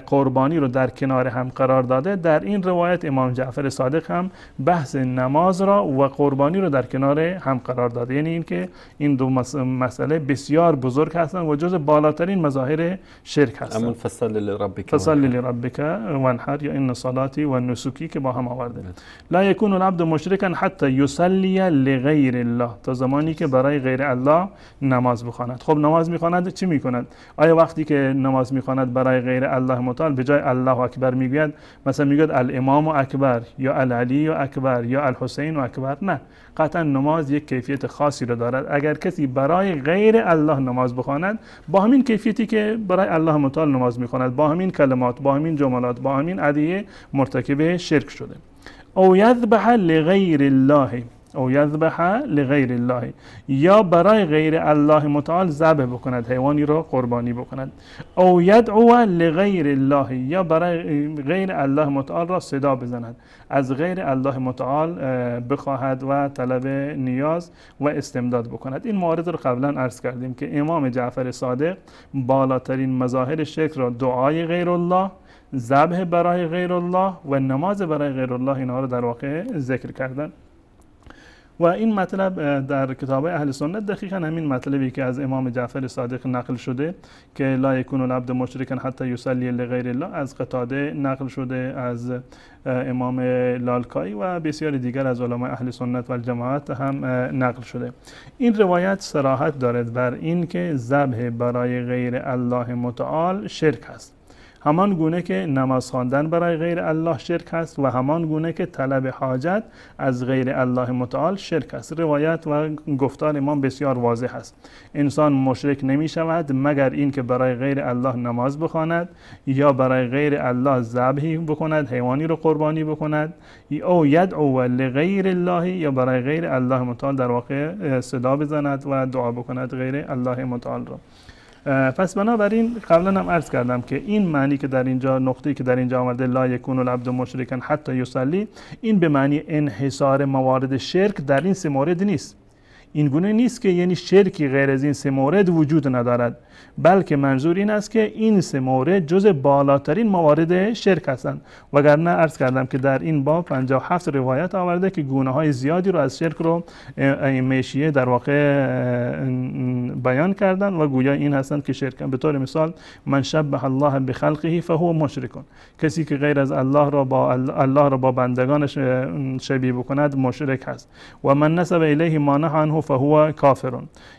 قربانی رو در کنار هم قرار داده، در این روایت امام جعفر صادق هم بحث نماز را و قربانی رو در کنار هم قرار داده. یعنی اینکه این دو مسئله بسیار بزرگ هستند و جز بالاترین مظاهر شرک هستند. همون فصل لربک وانحر یا ان صلاتی و نسکی که با هم آورده. لا یکون العبد مشرکا حتی یصلی لغیر الله، تا زمانی که برای غیر الله نماز بخواند. خب نماز میخواند چی میکند؟ آیا وقتی که نماز میخواند برای غیر الله متعال به جای الله اکبر میگوید مثلا میگوید الامام اکبر یا العلی اکبر یا الحسین اکبر؟ نه، قطعا نماز یک کیفیت خاصی رو دارد. اگر کسی برای غیر الله نماز بخواند با همین کیفیتی که برای الله متعال نماز میخواند، با همین کلمات، با همین جملات، با همین ادعیه، مرتکب شرک شده. او یذبح لغیر الله، او یذبح لغیر الله، یا برای غیر الله متعال ذبح بکند، حیوانی را قربانی بکند. او یدعو لغیر الله، یا برای غیر الله متعال را صدا بزند، از غیر الله متعال بخواهد و طلب نیاز و استمداد بکند. این موارد رو قبلا عرض کردیم که امام جعفر صادق بالاترین مظاهر شرک را دعای غیر الله، ذبح برای غیر الله و نماز برای غیر الله اینها رو در واقع ذکر کردن. و این مطلب در کتاب اهل سنت دقیقاً همین مطلبی که از امام جعفر صادق نقل شده که لا یکون العبد مشرکا حتی یصلی لغیر الله از قتاده نقل شده، از امام لالکایی و بسیار دیگر از علماء اهل سنت و الجماعت هم نقل شده. این روایت صراحت دارد بر این که ذبح برای غیر الله متعال شرک است. همان گونه که نماز خواندن برای غیر الله شرک است و همان گونه که طلب حاجت از غیر الله متعال شرک است. روایت و گفتار امام بسیار واضح است. انسان مشرک نمی شود مگر این که برای غیر الله نماز بخواند یا برای غیر الله ذبحی بکند، حیوانی رو قربانی بکند، او یدعو لغیر الله یا برای غیر الله متعال در واقع صدا بزند و دعا بکند غیر الله متعال را. پس بنابراین قبلا هم عرض کردم که این معنی که در اینجا، نقطه‌ای که در اینجا آمده لا یکون العبد مشرکا حتی یصلی، این به معنی انحصار موارد شرک در این سه مورد نیست. این گونه نیست که یعنی شرکی غیر از این سه مورد وجود ندارد، بلکه منظور این است که این سه مورد جز بالاترین موارد شرک هستند. وگرنه عرض کردم که در این باب 57 روایت آورده که گونه‌های زیادی رو از شرک رو ائمه شیعه در واقع بیان کردن و گویا این هستند که شرک. به طور مثال من شبه الله بخلقه فهو مشرک، کسی که غیر از الله را با بندگانش شبیه بکند مشرک هست. و من نسب الیه ما نهی عنه فهو کافر،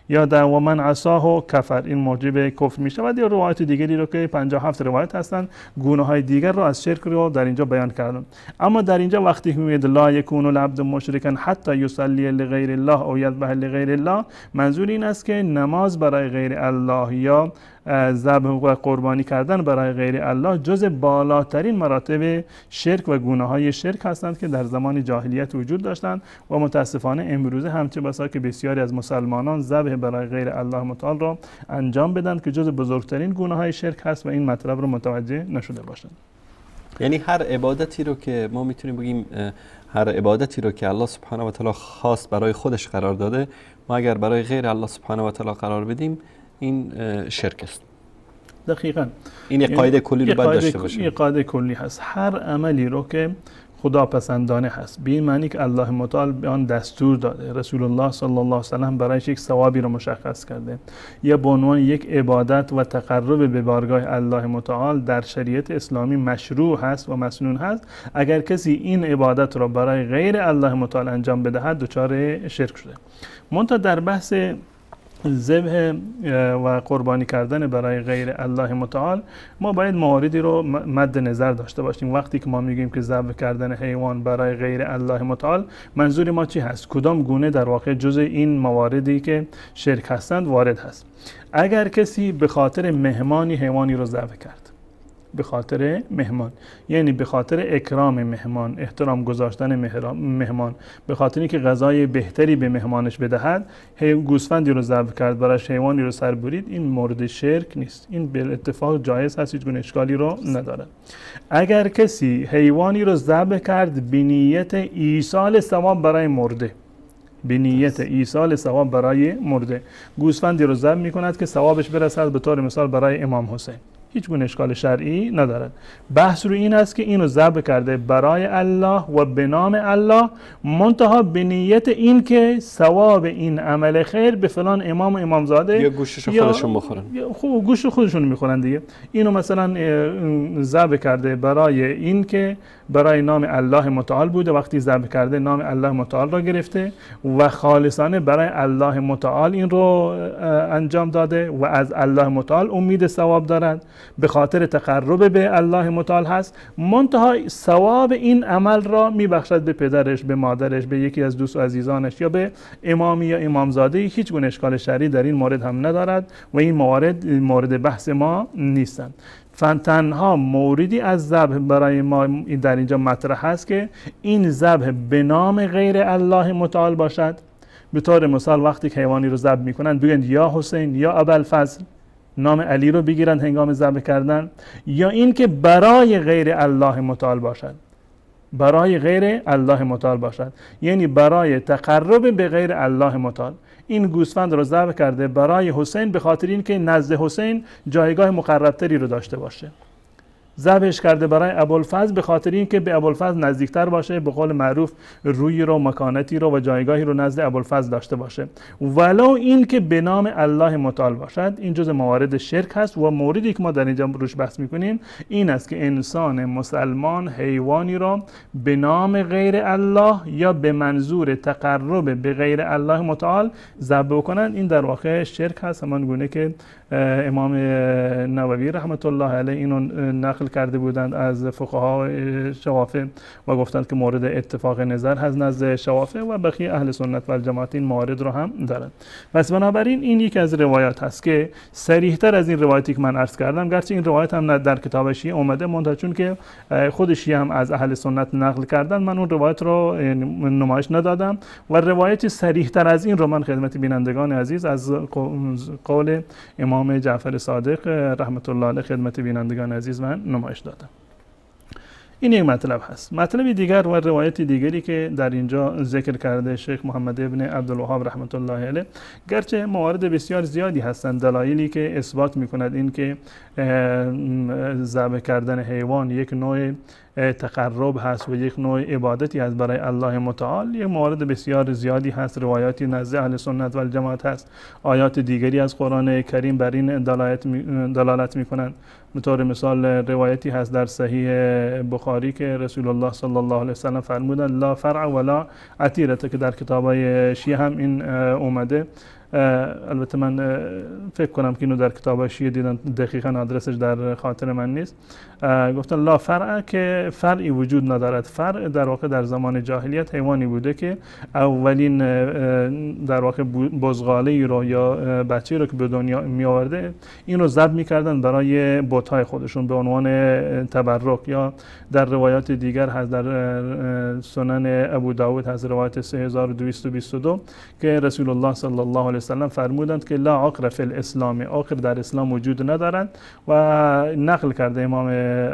یا در و من عصاه کفر، این موجب کفر می شود. یا روایت دیگری رو که 57 روایت هستند گونه های دیگر رو از شرک رو در اینجا بیان کردم. اما در اینجا وقتی میگه لا یکون العبد مشرکا حتی یصلی لغیر الله او یذبح لغیر الله، منظور این است که نماز برای غیر الله یا ذبح و قربانی کردن برای غیر الله جز بالاترین مراتب شرک و گونه‌های شرک هستند که در زمان جاهلیت وجود داشتند و متاسفانه امروزه همچه بسا که بسیاری از مسلمانان ذبح برای غیر الله متعال را انجام بدن که جز بزرگترین گونه‌های شرک هست و این مطلب رو متوجه نشده باشند. یعنی هر عبادتی رو که ما میتونیم بگیم هر عبادتی رو که الله سبحانه و تعالی خاص برای خودش قرار داده، ما اگر برای غیر الله سبحانه و تعالی قرار بدیم این شرک است. دقیقاً این یک قاعده کلی رو باید داشته باشیم. این قاعده کلی هست. هر عملی رو که خدا پسندانه هست، به این معنی که الله متعال به آن دستور داده، رسول الله صلی الله علیه و سلم برایش یک ثوابی رو مشخص کرده، یا به عنوان یک عبادت و تقرب به بارگاه الله متعال در شریعت اسلامی مشروع هست و مسنون هست، اگر کسی این عبادت رو برای غیر الله متعال انجام بدهد دچار شرک شده. منتها در بحث ذبح و قربانی کردن برای غیر الله متعال ما باید مواردی رو مد نظر داشته باشیم. وقتی که ما میگیم که ذبح کردن حیوان برای غیر الله متعال، منظور ما چی هست؟ کدام گونه در واقع جز این مواردی که شرک هستند وارد هست؟ اگر کسی به خاطر مهمانی حیوانی رو ذبح کرد، به خاطر مهمان، یعنی به خاطر اکرام مهمان، احترام گذاشتن مهمان، به خاطر اینکه غذای بهتری به مهمانش بدهد، گوسفندی رو ذبح کرد، براش حیوانی رو سر برید، این مورد شرک نیست. این به اتفاق جایز هست، هیچ گونه اشکالی رو نداره. اگر کسی حیوانی رو ذبح کرد به نیت ایصال ثواب برای مرده، به نیت ایصال ثواب برای مرده، گوسفندی رو ذبح می‌کند که ثوابش برسد به طور مثال برای امام حسین، هیچ گونه اشکال شرعی ندارد. بحث رو این است که اینو ذبح کرده برای الله و به نام الله، منتها به نیت این که ثواب این عمل خیر به فلان امام و امامزاده یا گوشش خودشون بخورن، خوب گوش خودشون میخورن دیگه. اینو مثلا ذبح کرده برای این که برای نام الله متعال بوده، وقتی ذبح کرده نام الله متعال را گرفته و خالصانه برای الله متعال این رو انجام داده و از الله متعال امید ثواب دارد، به خاطر تقرب به الله متعال هست، منتها ثواب این عمل را میبخشد به پدرش، به مادرش، به یکی از دوست و عزیزانش یا به امامی یا امامزاده. هیچ گونه اشکال شرعی در این مورد هم ندارد و این مورد بحث ما نیستند. تنها موردی از ذبح برای ما در اینجا مطرح هست که این ذبح به نام غیر الله متعال باشد. به طور مثال وقتی که حیوانی رو ذبح میکنن بگن یا حسین یا ابوالفضل، نام علی رو بگیرن هنگام ذبح کردن، یا این که برای غیر الله متعال باشد، برای غیر الله متعال باشد، یعنی برای تقرب به غیر الله متعال. این گوسفند رو ذبح کرده برای حسین به خاطر اینکه نزد حسین جایگاه مقربتری رو داشته باشه. ذبحش کرده برای ابوالفضل به خاطر اینکه به ابوالفضل نزدیکتر باشه، به قول معروف روی رو، مکانتی رو و جایگاهی رو نزد ابوالفضل داشته باشه، ولو این که به نام الله متعال باشد. این جزء موارد شرک هست و موردی که ما در اینجا روش بحث میکنیم این است که انسان مسلمان حیوانی را به نام غیر الله یا به منظور تقرب به غیر الله متعال ذبح کنند. این در واقع شرک هست، همان گونه که امام نووی رحمت الله علیه اینو نقل کرده بودند از فقها شوافع و گفتند که مورد اتفاق نظر هست نزد شوافع و بقیه اهل سنت و الجماعت این موارد رو هم دارند. پس بنابراین این یک از روایات هست که صریح‌تر از این روایتی که من عرض کردم، گرچه این روایت هم در کتاب شیعه اومده، منتها چون که خود شیعه هم از اهل سنت نقل کردن من اون روایت رو نمایش ندادم و روایت صریح‌تر از این رو من خدمت بینندگان عزیز از قول امام جعفر صادق رحمت الله علیه خدمت بینندگان عزیز من نمایش دادم. این یک مطلب هست. مطلب دیگر و روایت دیگری که در اینجا ذکر کرده شیخ محمد ابن عبدالوهاب رحمت الله علیه، گرچه موارد بسیار زیادی هستند دلایلی که اثبات میکند این که ذبح کردن حیوان یک نوع تقرب هست و یک نوع عبادتی هست برای الله متعال، یک موارد بسیار زیادی هست، روایاتی نزد اهل سنت و الجماعت هست، آیات دیگری از قرآن کریم بر این دلالت میکنند. به طور مثال روایتی هست در صحیح بخاری که رسول الله صلی الله علیه وسلم فرمودند لا فرع ولا عتیره، که در کتابای شیعه هم این اومده. البته من فکر کنم که اینو در کتاب شیعه دیدن، دقیقاً آدرسش در خاطر من نیست. گفتن لا فرع که فرعی وجود ندارد. فرع در واقع در زمان جاهلیت حیوانی بوده که اولین در واقع بزغاله‌ای رو یا بچه‌ای رو که به دنیا می آورده این رو ذبح می‌کردن برای بت‌های خودشون به عنوان تبرک. یا در روایات دیگر هست، در سنن ابو داود هست روایت 3222 که رسول الله صلی الله علیه وسلم فرمودند که لا عقر فی الاسلام، عقر در اسلام وجود ندارند. و نقل کرده امام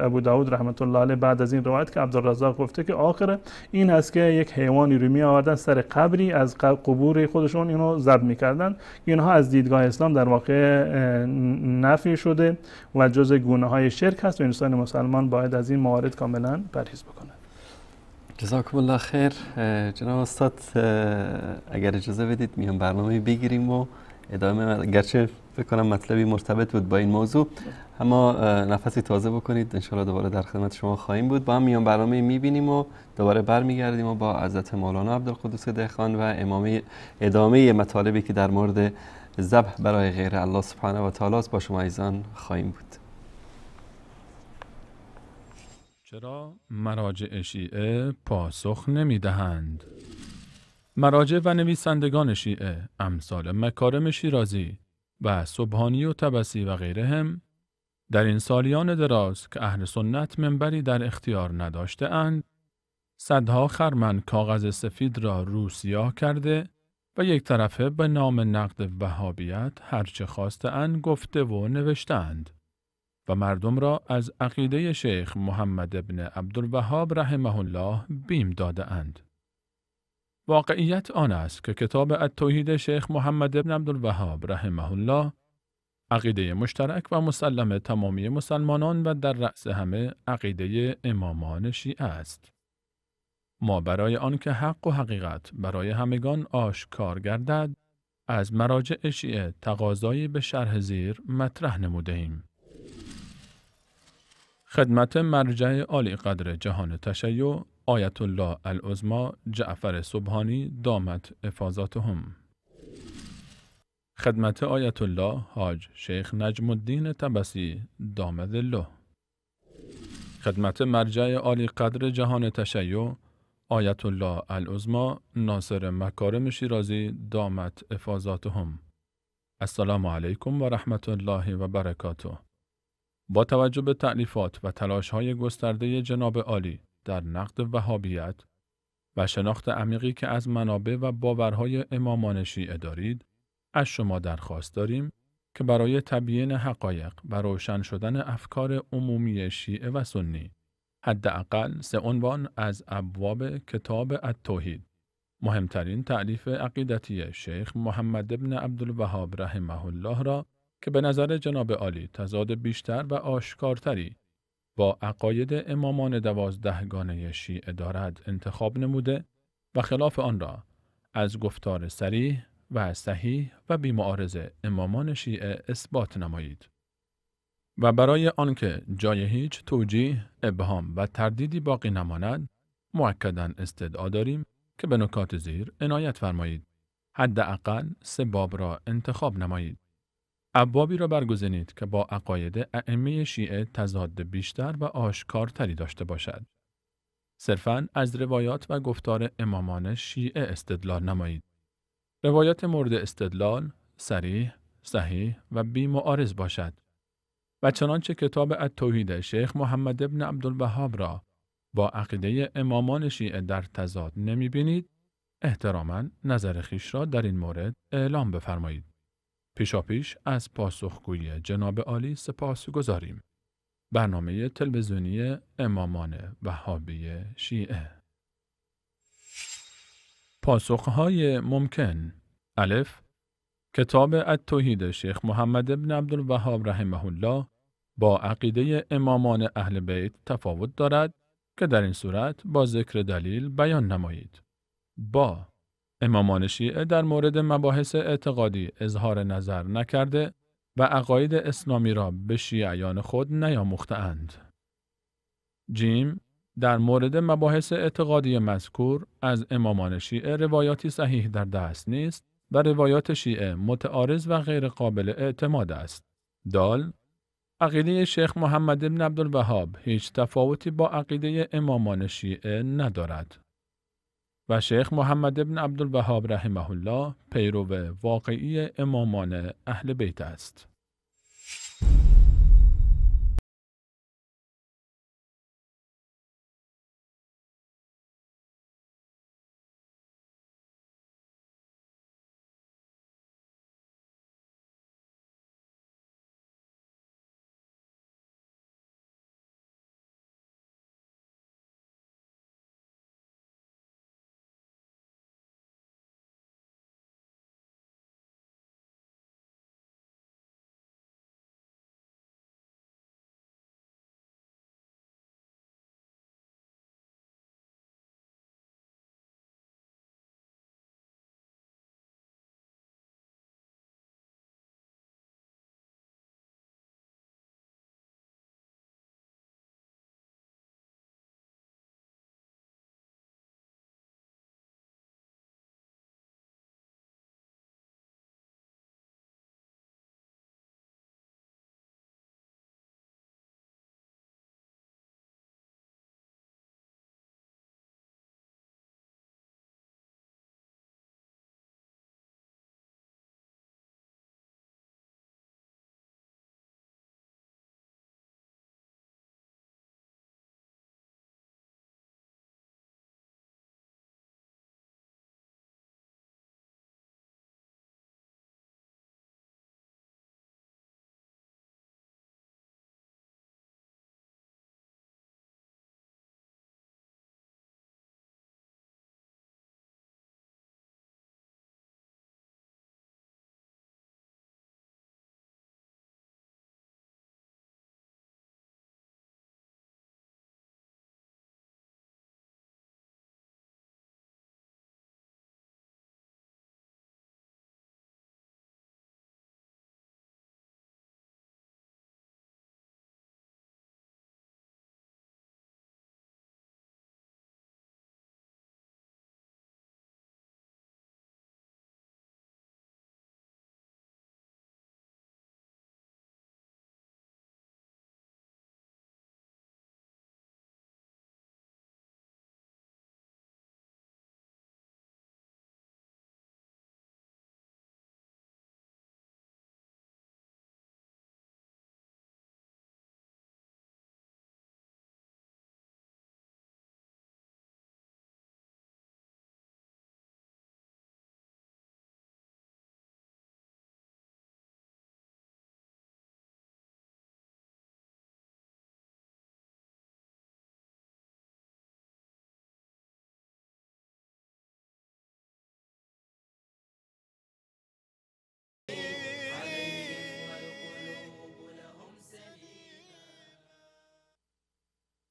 ابو داود رحمت الله علیه بعد از این روایت که عبدالرزاق گفته که عقر این است که یک حیوانی رو می آوردن سر قبری از قبور خودشون اینو ذبح می‌کردن. اینها از دیدگاه اسلام در واقع نفی شده و جزء گونه‌های شرک هست و انسان مسلمان باید از این موارد کاملا پرهیز بکنه. جزاکم الله خیر. جناب استاد اگر اجازه بدید میام برنامه بگیریم و ادامه، گرچه فکر کنم مطلبی مرتبط بود با این موضوع، اما نفسی تازه بکنید انشاءالله دوباره در خدمت شما خواهیم بود. با هم میان برنامه میبینیم و دوباره برمیگردیم و با حضرت مولانا عبدالقدوس دهقان و ادامه مطالبی که در مورد ذبح برای غیر الله سبحانه و تعالی با شما عزیزان خواهیم بود. چرا مراجع شیعه پاسخ نمیدهند؟ مراجع و نویسندگان شیعه امثال مکارم شیرازی و سبحانی و طبسی و غیرهم در این سالیان دراز که اهل سنت منبری در اختیار نداشته اند، صدها خرمن کاغذ سفید را رو سیاه کرده و یک طرفه به نام نقد وهابیت هرچه خواسته اند گفته و نوشتند و مردم را از عقیده شیخ محمد ابن عبدالوهاب رحمه الله بیم داده اند. واقعیت آن است که کتاب التوحید شیخ محمد ابن عبدالوهاب رحمه الله عقیده مشترک و مسلم تمامی مسلمانان و در رأس همه عقیده امامان شیعه است. ما برای آنکه حق و حقیقت برای همگان آشکار گردد از مراجع شیعه تقاضایی به شرح زیر مطرح نموده‌ایم. خدمت مرجع عالی قدر جهان تشیع آیت الله العظمی جعفر سبحانی دامت افاضاتهم. خدمت آیت الله حاج شیخ نجم الدین طبسی دام ظله. خدمت مرجع عالی قدر جهان تشیع آیت الله العظمی ناصر مکارم شیرازی دامت افاضاتهم. السلام علیکم و رحمت الله و برکاته. با توجه به تألیفات و تلاش‌های گسترده جناب عالی در نقد وهابیت و شناخت عمیقی که از منابع و باورهای امامان شیعه دارید، از شما درخواست داریم که برای تبیین حقایق و روشن شدن افکار عمومی شیعه و سنی، حداقل 3 عنوان از ابواب کتاب التوحید، مهمترین تألیف عقیدتی شیخ محمد ابن عبدالوهاب رحمه الله را که به نظر جناب عالی تضاد بیشتر و آشکارتری با عقاید امامان 12گانه شیعه دارد انتخاب نموده و خلاف آن را از گفتار صریح و صحیح و بی‌معارض امامان شیعه اثبات نمایید. و برای آنکه جای هیچ توجیه، ابهام و تردیدی باقی نماند، مؤکداً استدعا داریم که به نکات زیر عنایت فرمایید. حداقل 3 باب را انتخاب نمایید. ابوابی را برگزینید که با عقاید ائمه شیعه تضاد بیشتر و آشکارتری داشته باشد. صرفاً از روایات و گفتار امامان شیعه استدلال نمایید. روایات مورد استدلال صریح، صحیح و بی‌معارض باشد. و چنانچه کتاب التوحید شیخ محمد ابن عبدالوهاب را با عقیده امامان شیعه در تضاد نمی بینید، احتراما نظر خویش را در این مورد اعلام بفرمایید. پیشاپیش از پاسخگویی جناب عالی سپاس گزاریم. برنامه تلویزیونی امامان وهابی شیعه. پاسخهای ممکن: الف، کتاب التوحید شیخ محمد ابن عبدالوهاب رحمه الله با عقیده امامان اهل بیت تفاوت دارد که در این صورت با ذکر دلیل بیان نمایید. با امامان شیعه در مورد مباحث اعتقادی اظهار نظر نکرده و عقاید اسلامی را به شیعیان خود نیاموخته‌اند. جیم، در مورد مباحث اعتقادی مذکور از امامان شیعه روایاتی صحیح در دست نیست و روایات شیعه متعارض و غیر قابل اعتماد است. دال، عقیده شیخ محمد بن عبدالوهاب هیچ تفاوتی با عقیده امامان شیعه ندارد و شیخ محمد بن عبدالوهاب رحمه الله پیرو واقعی امامان اهل بیت است.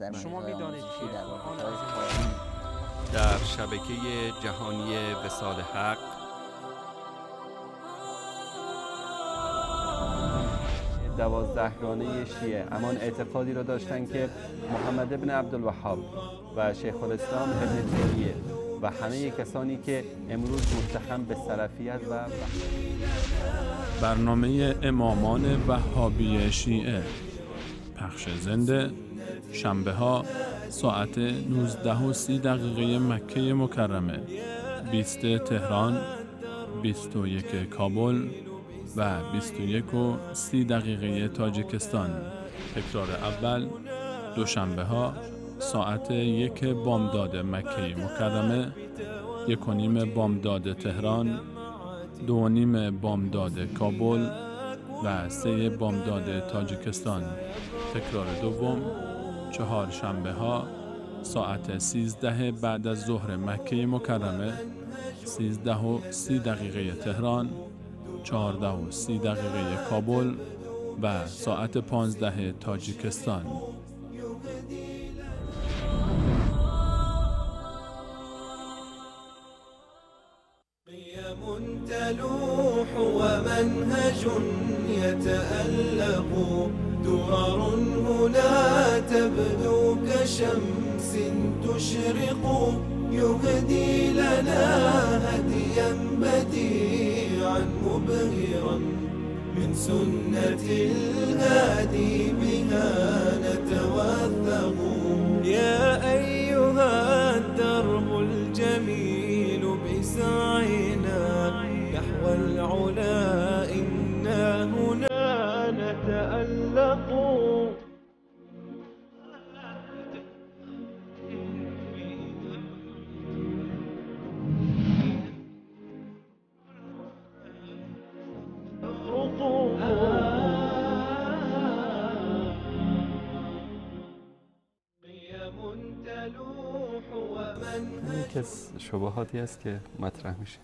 در شما مجال می‌دانید آموزشی که در آن آمریکای عظیم در شبکه جهانی وصال حق 12گانه شیعه امان اعتقادی را داشتند که محمد ابن عبدالوهاب و شیخ الاسلام ابن تیمیه و همه کسانی که امروز متهم به سلفیت و برنامه امامان وهابی شیعه، پخش زنده شنبه ها ساعت 19:30 مکه مکرمه، 20 تهران، 21 کابل و 21:30 تاجیکستان. تکرار اول دوشنبه ها ساعت 1 بامداد مکه مکرمه، 1:30 بامداد تهران، 2:30 بامداد کابل و 3 بامداد تاجیکستان. تکرار دوم چهارشنبه ها ساعت 13 بعد از ظهر مکه مکرمه، 13:30 تهران، 14:30 کابل و ساعت 15 تاجیکستان. قيم تلوح ومنهج يتألق، درر هنا تبدو كشمس تشرق، يهدي لنا هديا بديعا مبهرا من سنة الهادي بها نتوثق. يا أيها الدرب الجميل بسعينا نحو العلا إنا هنا نتألق. این که شبهاتی است که مطرح میشه.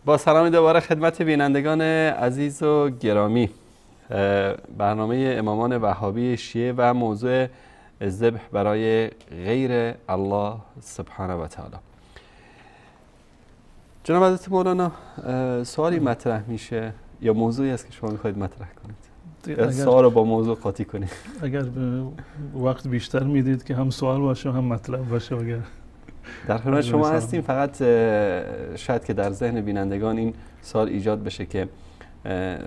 با سلام دوباره خدمت بینندگان عزیز و گرامی، برنامه امامان وهابی شیعه و موضوع ذبح برای غیر الله سبحانه و تعالی. جناب حضرت مولانا، سوالی مطرح میشه یا موضوعی است که شما میخواید مطرح کنید؟ سوال رو با موضوع قاطی کنید. اگر وقت بیشتر میدید که هم سوال باشه هم مطلب باشه. اگر در خدمت شما هستیم. فقط شاید که در ذهن بینندگان این سوال ایجاد بشه که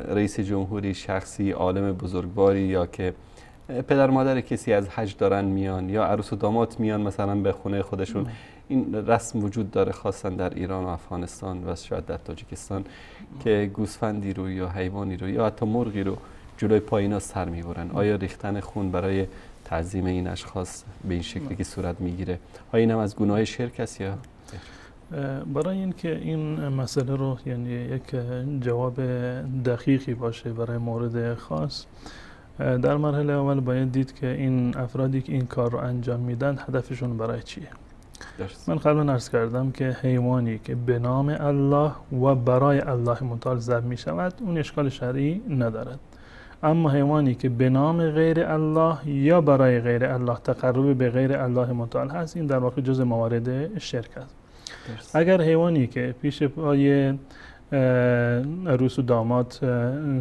رئیس جمهوری، شخصی عالم بزرگواری یا که پدر مادر کسی از حج دارن میان یا عروس و داماد میان مثلا به خونه خودشون، این رسم وجود داره خاصا در ایران و افغانستان و شاید در تاجیکستان که گوسفندی رو یا حیوانی رو یا حتی مرغی رو جلوی پای اینا سر میبرن. آیا ریختن خون برای تعظیم این اشخاص به این شکلی که صورت میگیره آیا این هم از گناه شرک است یا؟ برای اینکه این مسئله رو یعنی یک جواب دقیقی باشه برای مورد خاص، در مرحله اول باید دید که این افرادی که این کار رو انجام میدن هدفشون برای چیه. من قبلا عرض کردم که حیوانی که به نام الله و برای الله متعال ذبح می شود اون اشکال شرعی ندارد، اما حیوانی که به نام غیر الله یا برای غیر الله تقرب به غیر الله متعال هست، این در واقع جز موارد شرک است. اگر حیوانی که پیش پای عروس و داماد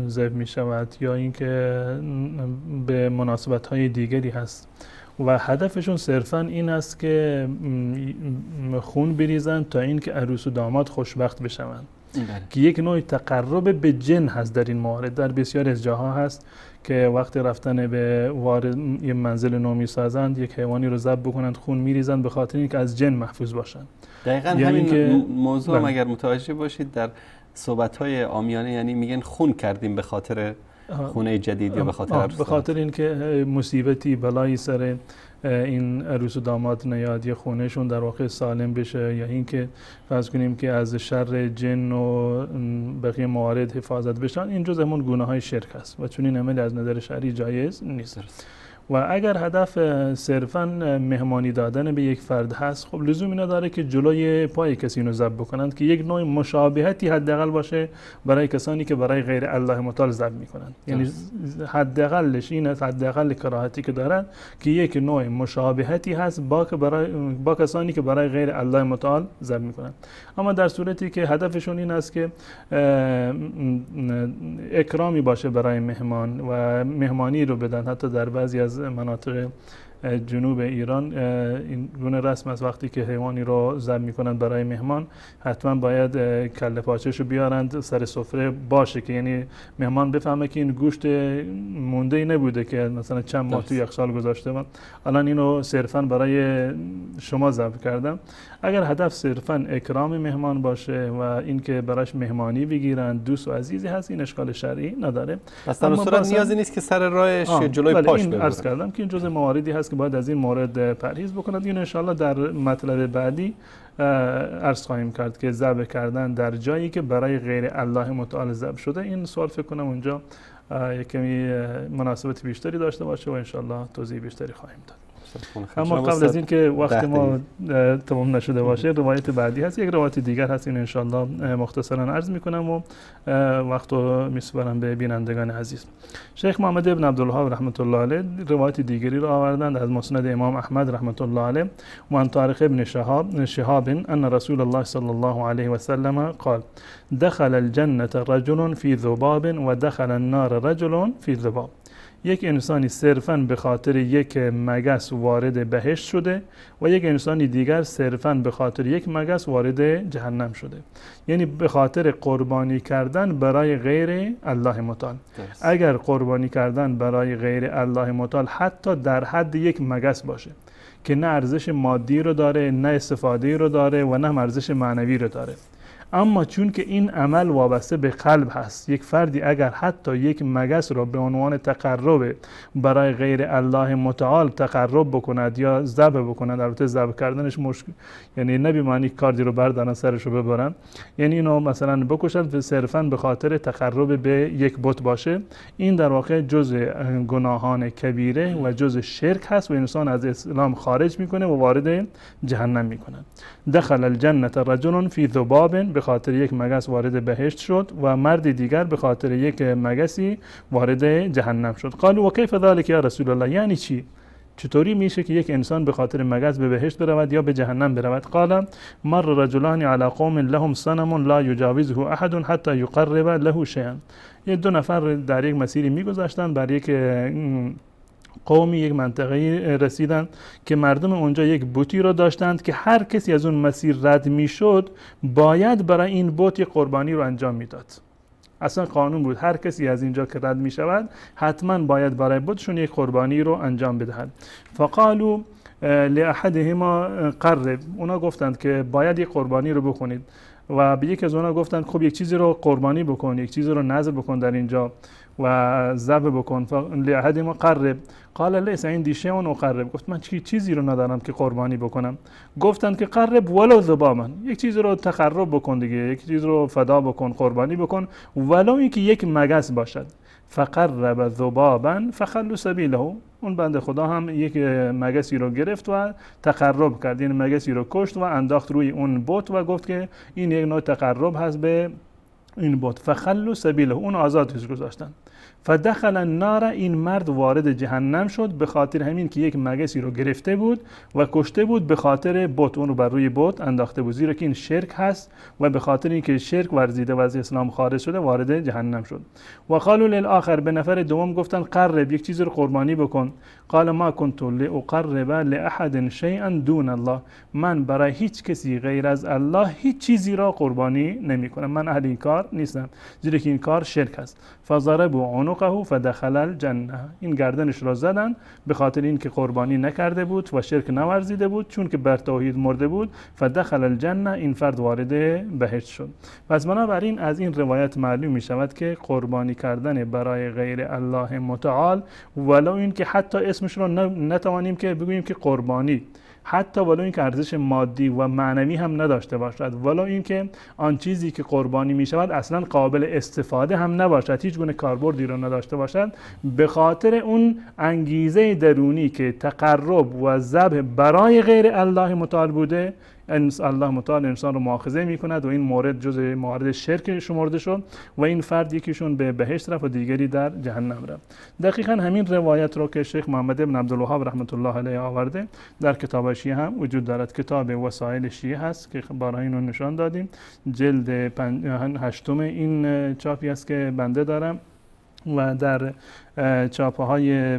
ذبح می شود یا اینکه به مناسبت های دیگری هست و هدفشون صرفا این است که خون بریزن تا اینکه عروس و داماد خوشبخت بشوند، که یک نوع تقرب به جن هست در این موارد. در بسیار از جاها هست که وقتی رفتن به وارد یه منزل نو میسازند یک حیوانی رو ذبح بکنند خون میریزند به خاطر اینکه از جن محفوظ باشند. دقیقاً همین که موضوع اگر متوجه باشید در صحبت‌های عامیانه یعنی میگن خون کردیم به خاطر خونه جدید یا به خاطر عروس، به خاطر اینکه مصیبتی بلایی سر این عروس و داماد نیاد یا خونهشون در واقع سالم بشه، یا اینکه فرض کنیم که از شر جن و بقیه موارد حفاظت بشن، این جز همون گناه‌های شرک است و چون این عمل از نظر شرعی جایز نیست. و اگر هدف صرفاً مهمانی دادن به یک فرد هست، خب لزومی نداره که جلوی پای کسی اینو ذبح بکنند، که یک نوع مشابهتی حداقل باشه برای کسانی که برای غیر الله متعال ذبح میکنند. یعنی حداقلش این است، حداقل کراهتی که دارن که یک نوع مشابهتی هست با کسانی که برای غیر الله متعال ذبح میکنند. اما در صورتی که هدفشون این است که اکرامی باشه برای مهمان و مهمانی رو بدن، حتی در بعضی از مناطق جنوب ایران این گونه رسم است، وقتی که حیوانی رو ذبح میکنن برای مهمان حتما باید کله پاچه‌شو بیارند سر سفره باشه، که یعنی مهمان بفهمه که این گوشت مونده نبوده که مثلا چند ماه توی یخچال گذاشته و الان اینو صرفا برای شما ذبح کردم. اگر هدف صرفا اکرام مهمان باشه و اینکه براش مهمانی بگیرن، دوست و عزیزی هست، این اشکال شرعی نداره. پس در صورت نیازی نیست که سر راهش جلوی پاش ببره. عرض کردم که این جزء مواردی هست که باید از این مورد پرهیز بکنند. این ان شاءالله در مطلب بعدی عرض خواهیم کرد که ذبح کردن در جایی که برای غیر الله متعال ذبح شده. این سوال فکر کنم اونجا کمی مناسبت بیشتری داشته باشه و ان شاءالله توضیح بیشتری خواهیم داد. اما قبل از این که وقت ما تمام نشده باشه، روایت بعدی هست، یک روایت دیگر هست، این انشالله مختصرا عرض میکنم و وقت رو میسپارم به بینندگان عزیز. شیخ محمد ابن عبدالوهاب رحمت الله علیه روایت دیگری را آوردند از مسند امام احمد رحمت الله علیه و عن طارق ابن شهاب ان رسول الله صلی الله علیه و سلم قال دخل الجنة رجل في ذباب و دخل النار رجل في ذباب. یک انسانی صرفاً به خاطر یک مگس وارد بهشت شده و یک انسانی دیگر صرفاً به خاطر یک مگس وارد جهنم شده. یعنی به خاطر قربانی کردن برای غیر الله متعال. اگر قربانی کردن برای غیر الله متعال حتی در حد یک مگس باشه که نه ارزش مادی رو داره، نه استفاده رو داره و نه ارزش معنوی رو داره، اما چون که این عمل وابسته به قلب هست، یک فردی اگر حتی یک مگس را به عنوان تقرب برای غیر الله متعال تقرب بکند یا ذبح بکند، البته ذبح کردنش مشکل، یعنی نبی معنی کاردی رو بردارن سرش رو ببرن، یعنی اینو مثلا بکشن صرفا به خاطر تقرب به یک بت باشه، این در واقع جزء گناهان کبیره و جزء شرک هست و انسان از اسلام خارج میکنه و وارد جهنم میکنه. دخل الجنة رجل فی ذباب، به خاطر یک مگس وارد بهشت شد و مرد دیگر به خاطر یک مگسی وارد جهنم شد. قالوا و کیف ذلك یا رسول الله، یعنی چی؟ چطوری میشه که یک انسان به خاطر مگس به بهشت برود یا به جهنم برود؟ قال مر رجلان على قوم لهم صنم لا يجاوزه احد حتى يقرب له شيئا. یه دو نفر در یک مسیری میگذشتن، بر یک قومی، یک منطقه رسیدند که مردم اونجا یک بتی رو داشتند که هر کسی از اون مسیر رد میشد باید برای این بت یک قربانی رو انجام میداد. اصلا قانون بود هر کسی از اینجا که رد میشود حتما باید برای بتشون یک قربانی رو انجام بدهد. فقالوا لاحدهما قرب، اونا گفتند که باید یک قربانی رو بکنید و به یک از اونا گفتند خب یک چیزی رو قربانی بکن، یک چیزی رو نذر بکن در اینجا و ذبح بکن. لأحدهما قرب قال لیس عندی شیء اقرب، گفت من چیزی رو ندارم که قربانی بکنم. گفتند که قرب ولو ذبابا، یک چیزی رو تقرب بکن دیگه، یک چیز رو فدا بکن، قربانی بکن، ولو اینکه یک مگس باشد. فقرب ذبابا فخلوا سبیله، اون بنده خدا هم یک مگسی رو گرفت و تقرب کرد، این مگسی رو کشت و انداخت روی اون بت و گفت که این یک نوع تقرب هست به این بت. فخلوا سبیله، اون آزادش گذاشتن. فدخل النار، این مرد وارد جهنم شد به خاطر همین که یک مگسی رو گرفته بود و کشته بود، به خاطر بت اون رو بر روی بت انداخته بود، زیرا که این شرک هست و به خاطر اینکه شرک ورزیده و از اسلام خارج شده وارد جهنم شد. و قالوا للآخر، به نفر دوم گفتن قرب، یک چیز رو قربانی بکن. قال ما كنت لاقرب لاحد شيئا دون الله، من برای هیچ کسی غیر از الله هیچ چیزی را قربانی نمی کنم، من اهل این کار نیستم، زیرا که این کار شرک است. فضربوا عنقه فدخل الجنه، این گردنش را زدن به خاطر اینکه قربانی نکرده بود و شرک نورزیده بود، چون که بر توحید مرده بود. فدخل الجنه، این فرد وارد بهشت شد. پس بنابراین از این روایت معلوم می شود که قربانی کردن برای غیر الله متعال، ولو اینکه حتی اسمش رو نتوانیم که بگوییم که قربانی، حتی ولو اینکه ارزش مادی و معنوی هم نداشته باشد، ولو اینکه آن چیزی که قربانی می شود اصلا قابل استفاده هم نباشد، هیچ گونه کاربردی را نداشته باشد، به خاطر اون انگیزه درونی که تقرب و ذبح برای غیر الله متعال بوده، الله متعال انسان رو مؤاخذه میکند و این مورد جزء موارد شرک شمرده شد و این فرد یکیشون به بهشت رفت و دیگری در جهنم رفت. دقیقاً همین روایت رو که شیخ محمد بن عبدالوهاب رحمت الله علیه آورده در کتاب شیعه هم وجود دارد. کتاب وسائل شیعه هست که بارها اینو نشان دادیم، جلد 8 این چاپی است که بنده دارم و در چاپه های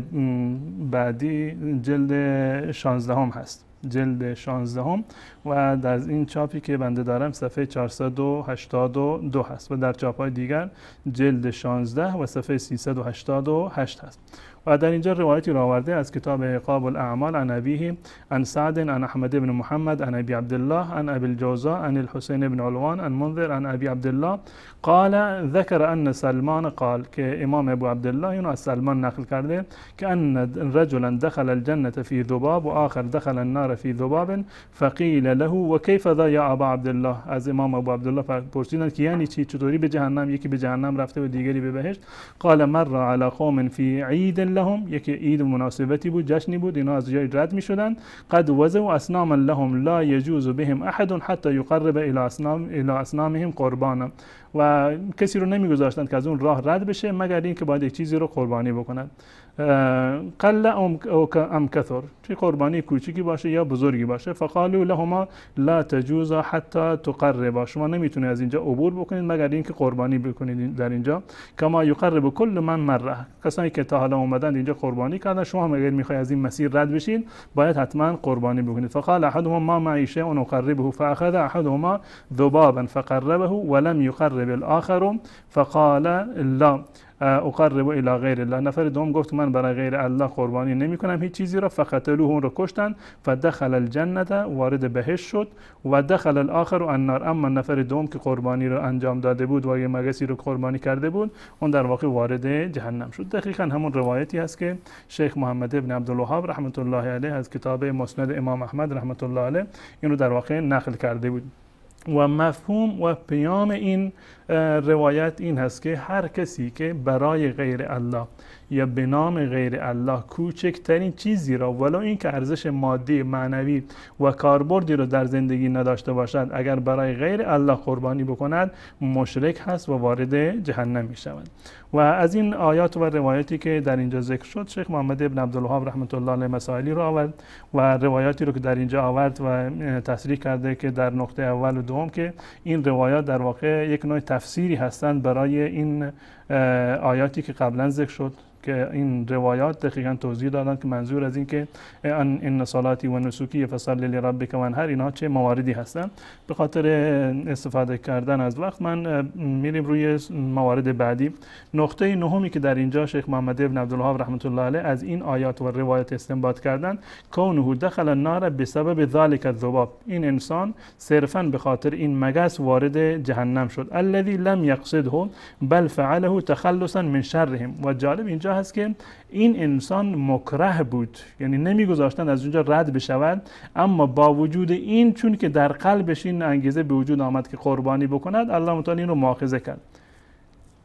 بعدی جلد 16 هست، جلد 16 و در این چاپی که بنده دارم صفحه 482 هست و در چاپ‌های دیگر جلد 16 و صفحه 388 هست. و در اینجا روایتی را آورده از کتاب عقاب الاعمال عن ابیه عن سعد عن احمد بن محمد عن ابی عبدالله عن ابی الجوزاء عن الحسین بن علوان عن منذر عن ابی عبدالله قال ذكر ان سلمان قال، که امام ابو عبدالله اینو از سلمان نقل کرده که ان رجلا دخل الجنة في ذباب و آخر دخل النار في ذباب فقیل له و کیف ذا یا ابا عبدالله. از امام ابو عبدالله پرسیدند که یعنی چی، چطوری به جهنم، یکی به جهنم رفته و دیگری به بهشت. قال مر على قوم في عید لهم، یکی عید مناسبتی بود، جشنی بود، اینا از جای رد می شدن، قد وضعوا اصناما لهم لا يجوز بهم احد حتى يقرب الى اصنامهم قربانا، و کسی رو نمیگذاشتند که از اون راه رد بشه مگر اینکه باید یک چیزی رو قربانی بکنند. قل ام کثر، چه قربانی کوچیکی باشه یا بزرگی باشه. فقالوا لهما لا تجوز حتى تقربا، شما نمیتونید از اینجا عبور بکنید مگر اینکه قربانی بکنید در اینجا. کما یقرب کل من مره، کسانی که تا حالا اومدن اینجا قربانی کردن، شما هم اگر میخواید از این مسیر رد بشید باید حتما قربانی بکنید. فقال احدهما ما معي شيء اقربه فاخذ احدهما ذبابا فقربه ولم يقرب الاخر فقال لا اقرب الى غیر الله. نفر دوم گفت من برای غیر الله قربانی نمی کنم هیچ چیزی را. فقتلوه، اون رو کشتن. فدخل الجنه، وارد بهشت شد. و دخل الاخر النار، اما نفر دوم که قربانی رو انجام داده بود و یه مگسی رو قربانی کرده بود اون در واقع وارد جهنم شد. دقیقاً همون روایتی است که شیخ محمد بن عبدالوهاب رحمت الله علیه از کتاب مسند امام احمد رحمت الله علیه این رو در واقع نقل کرده بود. و مفهوم و پیام این روایت این هست که هر کسی که برای غیر الله یا به نام غیر الله کوچکترین چیزی را ولو این که ارزش مادی، معنوی و کاربردی را در زندگی نداشته باشد اگر برای غیر الله قربانی بکند مشرک هست و وارد جهنم می شود. و از این آیات و روایاتی که در اینجا ذکر شد شیخ محمد بن عبدالوهاب رحمت الله علیه مسائلی را آورد و روایاتی رو که در اینجا آورد و تصریح کرده که در نقطه اول و دوم که این روایات در واقع یک نوع تفسیری هستند برای این آیاتی که قبلا ذکر شد که این روایات دقیقاً توضیح دادن که منظور از این که ان صلاتی و نسوکی فصلی لربک وانحر اینها چه مواردی هستن. به خاطر استفاده کردن از وقت من میریم روی موارد بعدی. نقطه نهمی که در اینجا شیخ محمد بن عبدالوهاب رحمت الله علیه از این آیات و روایات استنباط کردن کونه دخل النار بسبب ذلك الذباب، این انسان صرفاً به خاطر این مگس وارد جهنم شد. الذي لم يقصده بل فعله تخلصا من شرهم. و جالب اینجا هست که این انسان مکره بود، یعنی نمیگذاشتن از اونجا رد بشود، اما با وجود این چون که در قلبش این انگیزه به وجود آمد که قربانی بکند الله متعال این رو مؤاخذه کرد.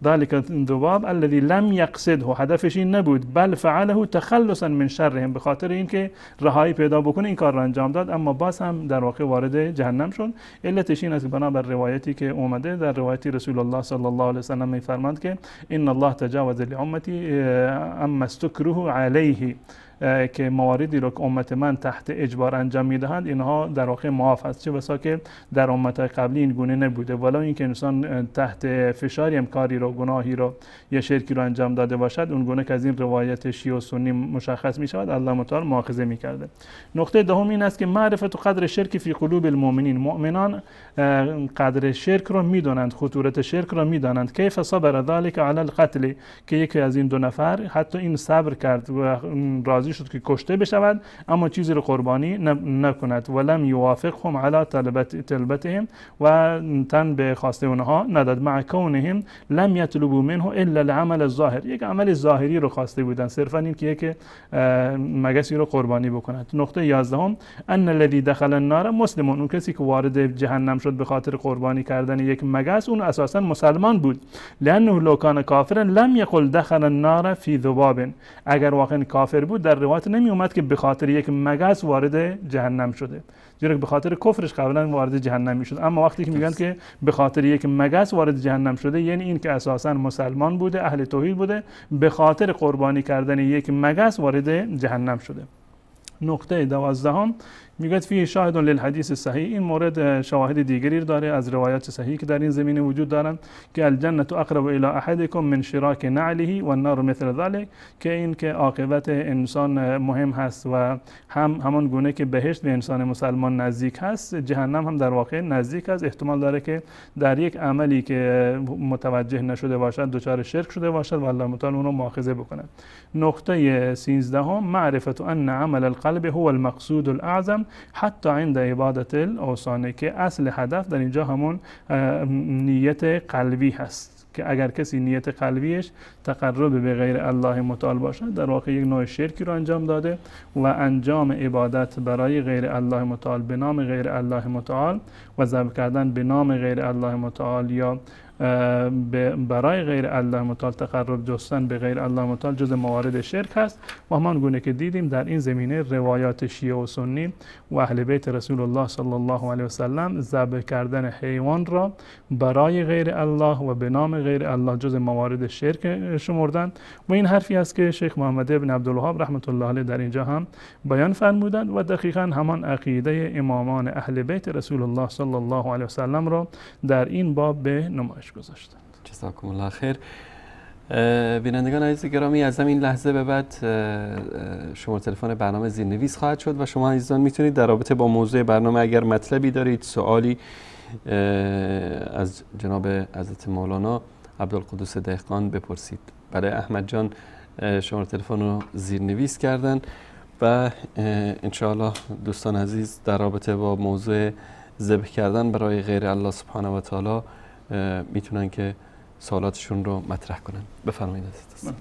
ذلك الذباب الذي لم يقصده، هدفش این نبود، بل فعله تخلصا من شرهم، به خاطر اینکه رهایی پیدا بکنه این کار را انجام داد اما باز هم در واقع وارد جهنم شد. علتش این است که بنابر روایتی که اومده در روایتی رسول الله صلی الله علیه و سلم میفرماند که ان الله تجاوز لامتی اما استکره علیه، که مواردی رو که امت من تحت اجبار انجام میدهند اینها در واقع معاف است، چه بسا که در امت‌های قبلی این گونه نبوده. ولو اینکه انسان تحت فشاری هم کاری رو، گناهی رو یا شرکی رو انجام داده باشد اون گونه که از این روایت شیعه و سنی مشخص می شود الله متعال مؤاخذه می‌کرده. نقطه دوم این است که معرفت و قدر شرک فی قلوب المؤمنین، مؤمنان قدر شرک رو میدونند، خطورت شرک رو میدانند. کیف صبر ذلك علی القتل، که یکی از این دو نفر حتی این صبر کرد و راضی راضی شد که کشته بشود اما چیزی رو قربانی نکند. ولم یوافقهم علی طلبتهم و تن به خواسته اونها نداد. مع کونهم لم یطلبوا منه الا العمل الظاهر، یک عمل ظاهری رو خواسته بودن، صرفا این که مگسی رو قربانی بکند. نقطه 11 ان الذي دخل النار مسلم، اون کسی که وارد جهنم شد به خاطر قربانی کردن یک مگس اون اساسا مسلمان بود. لانه لو كان کافرا لم يقل دخل النار في ذباب، اگر واقعا کافر بود در روایت نمی اومد که به خاطر یک مگس وارد جهنم شده، زیرا که به خاطر کفرش قبلا وارد جهنم میشد. اما وقتی که میگن که به خاطر یک مگس وارد جهنم شده، یعنی این که اساسا مسلمان بوده، اهل توحید بوده، به خاطر قربانی کردن یک مگس وارد جهنم شده. نقطه 12 میگه فیه شاهد للحدیث صحیح، این مورد شواهد دیگری داره از روایات صحیح که در این زمینه وجود دارن که الجنة اقرب الى احدكم من شراك نعله والنار مثل ذلك، که این که عاقبت انسان مهم هست و همان گونه که بهشت به انسان مسلمان نزدیک هست، جهنم هم در واقع نزدیک است. احتمال داره که در یک عملی که متوجه نشده باشد دچار شرک شده باشد و الله متعال اون رو مؤاخذه بکنه. نقطه 13 معرفت ان عمل القلب هو المقصود الاعظم حتی عند عبادت الاوثان، که اصل هدف در اینجا همون نیت قلبی هست که اگر کسی نیت قلبیش تقرب به غیر الله متعال باشد در واقع یک نوع شرکی رو انجام داده و انجام عبادت برای غیر الله متعال به نام غیر الله متعال و ذبح کردن به نام غیر الله متعال یا برای غیر الله متعال تقرب جستن به غیر الله متعال جز موارد شرک هست. و همان گونه که دیدیم در این زمینه روایات شیعه و سنی و اهل بیت رسول الله صلی الله علیه و سلم ذبح کردن حیوان را برای غیر الله و به نام غیر الله جز موارد شرک شمردند و این حرفی است که شیخ محمد ابن عبدالوهاب رحمت الله علیه در اینجا هم بیان فرمودند و دقیقاً همان عقیده امامان اهل بیت رسول الله صلی الله علیه و سلم را در این باب به نمایش گذاشتند. جزاکم الله خیر. بینندگان عزیز گرامی، از همین لحظه به بعد شماره تلفن برنامه زیرنویس خواهد شد و شما عزیزان میتونید در رابطه با موضوع برنامه اگر مطلبی دارید، سوالی از جناب حضرت مولانا عبدالقدوس دهقان بپرسید. برای احمد جان شماره تلفن رو زیرنویس کردن و انشاءالله دوستان عزیز در رابطه با موضوع ذبح کردن برای غیر الله سبحانه و تعالی میتونن که سوالاتشون رو مطرح کنن. بفرمایید عزیز.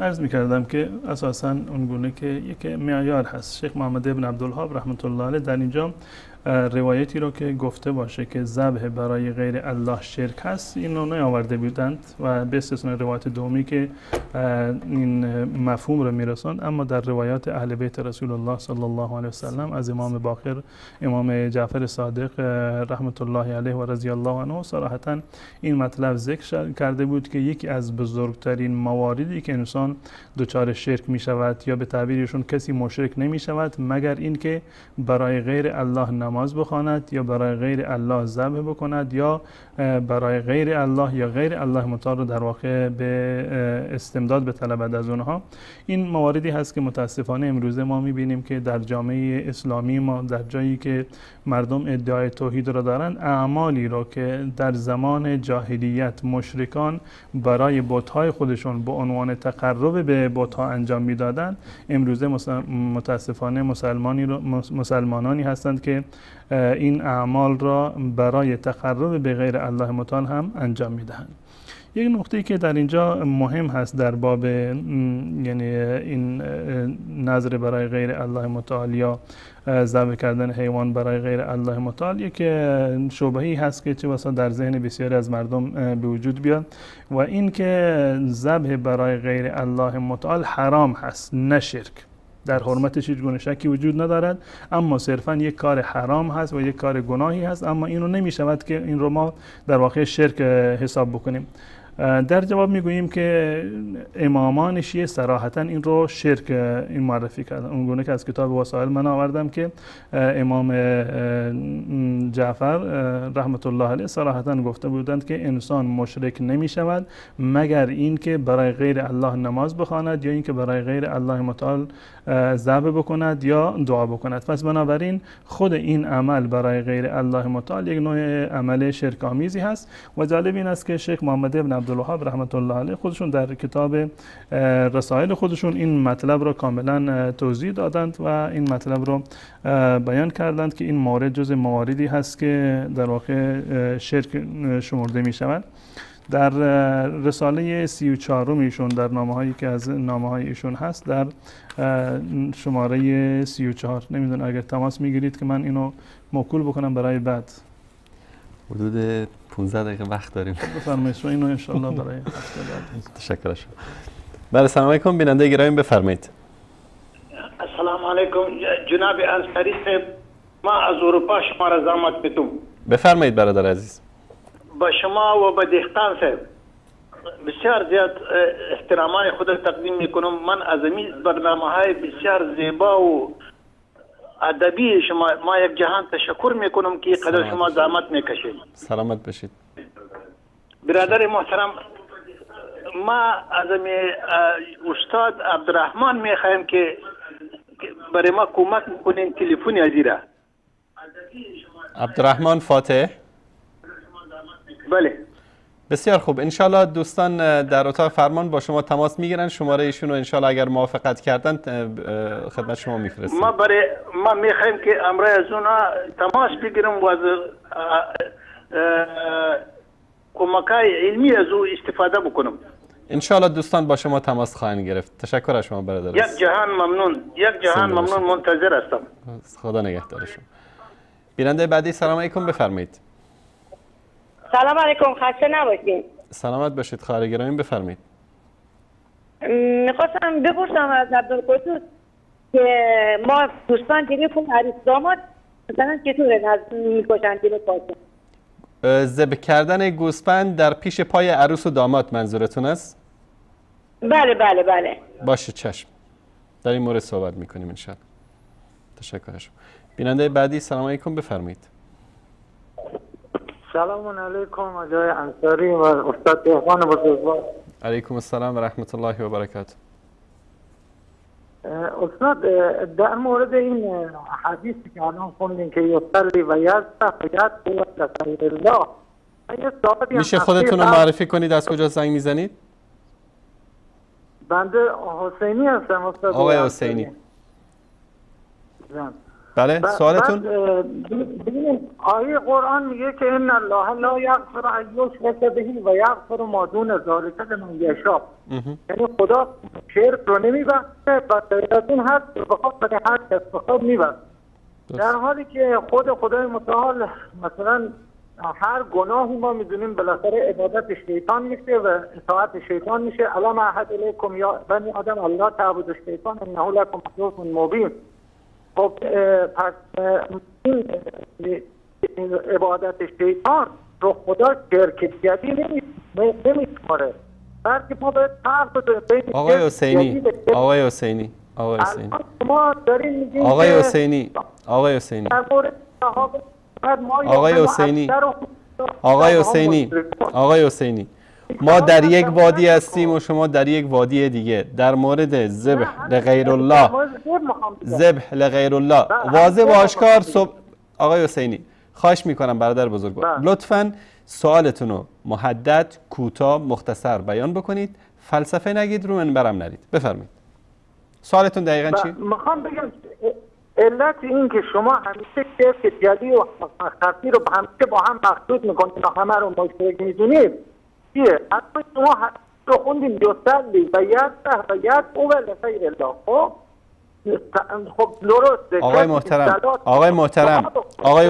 عرض می‌کردم که اساساً اون گونه که یک معیار هست. شیخ محمد ابن عبدالوهاب رحمت الله علیه در اینجا روایتی رو که گفته باشه که ذبح برای غیر الله شرک هست اینو نیاورده بودند و به استثنای روایت دومی که این مفهوم رو میرسوند، اما در روایات اهل بیت رسول الله صلی الله علیه و سلم از امام باقر، امام جعفر صادق رحمت الله علیه و رضی الله عنه صراحتا این مطلب ذکر کرده بود که یکی از بزرگترین مواردی که انسان دچار شرک می شود یا به تعبیرشون کسی مشرک نمی شود مگر اینکه برای غیر الله نماز بخواند یا برای غیر الله ذبح بکند یا برای غیر الله یا غیر الله متعال رو در واقع به استمداد بطلبد از اونها. این مواردی هست که متاسفانه امروزه ما میبینیم که در جامعه اسلامی ما در جایی که مردم ادعای توحید را دارند، اعمالی را که در زمان جاهلیت مشرکان برای بت‌های خودشون به عنوان تقرب به بت‌ها انجام میدادند، امروزه متاسفانه مسلمانانی هستند که این اعمال را برای تقرب به غیر الله متعال هم انجام میدهند. یک نکته که در اینجا مهم هست در باب یعنی این نظر برای غیر الله متعال یا ذبح کردن حیوان برای غیر الله متعال، یک شبهه‌ای هست که چه بسا در ذهن بسیاری از مردم به وجود بیاد و این که ذبح برای غیر الله متعال حرام هست نه شرک. در حرمتش هیچ گونه شکی وجود ندارد، اما صرفا یک کار حرام هست و یک کار گناهی هست، اما اینو نمی شود که این رو ما در واقع شرک حساب بکنیم. در جواب میگوییم که امامان شیعه صراحتا این رو شرک این معرفی کردن. اون گونه که از کتاب وسائل من آوردم که امام جعفر رحمت الله علیه صراحتا گفته بودند که انسان مشرک نمی شود مگر این که برای غیر الله نماز بخواند یا این که برای غیر الله متعال ذبح بکند یا دعا بکند. پس بنابراین خود این عمل برای غیر الله متعال یک نوع عمل شرک آمیزی هست و جالب این است که شیخ محمد ابن عبدالوهاب رحمت الله علیه خودشون در کتاب رسائل خودشون این مطلب را کاملا توضیح دادند و این مطلب را بیان کردند که این مورد جز مواردی هست که در واقع شرک شمرده می شود. در رساله 34 ایشون در نامه‌هایی که از نامه‌های ایشون هست در شماره 34 نمیدونم اگر تماس میگیرید که من اینو موکول بکنم برای بعد. حدود 15 دقیقه وقت داریم. بفرمایید اینو ان شاء الله برای هفته بعد. تشکر شما. بله سلام علیکم بیننده گرامی بفرمایید. السلام علیکم جناب انصاری صاحب، ما از اروپا شما را زحمت می‌دم. بفرمایید برادر عزیز. با شما و با دهقان صاحب بسیار زیاد احترامان خود را تقدیم میکنم. من از این برنامه‌های بسیار زیبا و ادبی شما ما یک جهان تشکر میکنم که قدر شما زحمت میکشید. سلامت باشید. برادر محترم، ما از استاد عبدالرحمن میخوایم که برای ما کمک میکنین تلفن ازیره. عبدالرحمن فاتح. بله بسیار خوب، انشالله دوستان در اتاق فرمان با شما تماس میگیرن، شماره ایشون رو انشالله اگر موافقت کردن خدمت شما میفرستیم. ما میخوایم که امروز از اونا تماس بگیرم و از کمکای علمی از او استفاده بکنم. انشالله دوستان با شما تماس خواهند گرفت. تشکر از شما برادر. یک جهان ممنون منتظر هستم. خدا نگهدار شما. بیننده بعدی سلام علیکم بفرمایید. سلام علیکم، خسته نباشید. سلامت باشید خواهر گرامی بفرمایید. میخواستم بپرسم از عبدالقدوس که ما دوستان تلفن عروس داماد مثلا چطوره میکشن تلفن؟ ذبح کردن گوسفند در پیش پای عروس و داماد منظورتون است؟ بله بله بله. باشه چشم. در این مورد صحبت میکنیم انشاءالله. تشکر شما. بیننده بعدی سلام علیکم بفرمایید. سلام علیکم آقای انصاری و استاد دهقان بزرگوار. علیکم السلام و رحمت الله و برکاته. استاد در مورد این حدیثی که الان خوندین که یصلی و یستغفر لغیر الله، میشه خودتون رو معرفی کنید از کجا زنگ میزنید؟ بنده حسینی هستم استاد. آقای حسینی. بله سوالتون؟ ببینید آیه قرآن میگه که ان الله لا یغفر ان یشرک به و یغفر ما دون ذلک لمن یشاء. یعنی خدا شرک رو نمیبخشه و غیرتون هست بخاطر هر کس بخواد میبخشه، در حالی که خدای متعال مثلا هر گناهی ما میدونیم بالاخره عبادت شیطان میشه و اطاعت شیطان میشه. الم اعهد الیکم یا بنی آدم الله تعبدوا الشیطان انه لکم عدو مبین. خب پس این عبادت شیطان رو خدا شرک جدی نمیشماره، بلکه ما باید فرق بین آقای حسینی ما داریم میگیم آقای حسینی ما در یک وادی هستیم و شما در یک وادی دیگه. در مورد ذبح لغیر الله واضح و آشکار آقای حسینی خواهش میکنم برادر بزرگوار لطفاً سوالتون رو محدد، کوتاه، مختصر بیان بکنید، فلسفه نگید، رو منبرم نرید. بفرمایید سوالتون دقیقاً چی؟ میخوام بگم علت این که شما همیشه شرک جدی و خفی رو همیشه با هم مخلوط میکنید و همه رو مشترک میدونید چیه؟ حتی شما رو خوندیم یصلی و یستغفر و یدعو لغیر الله. خب درسته. آقای محترم آقای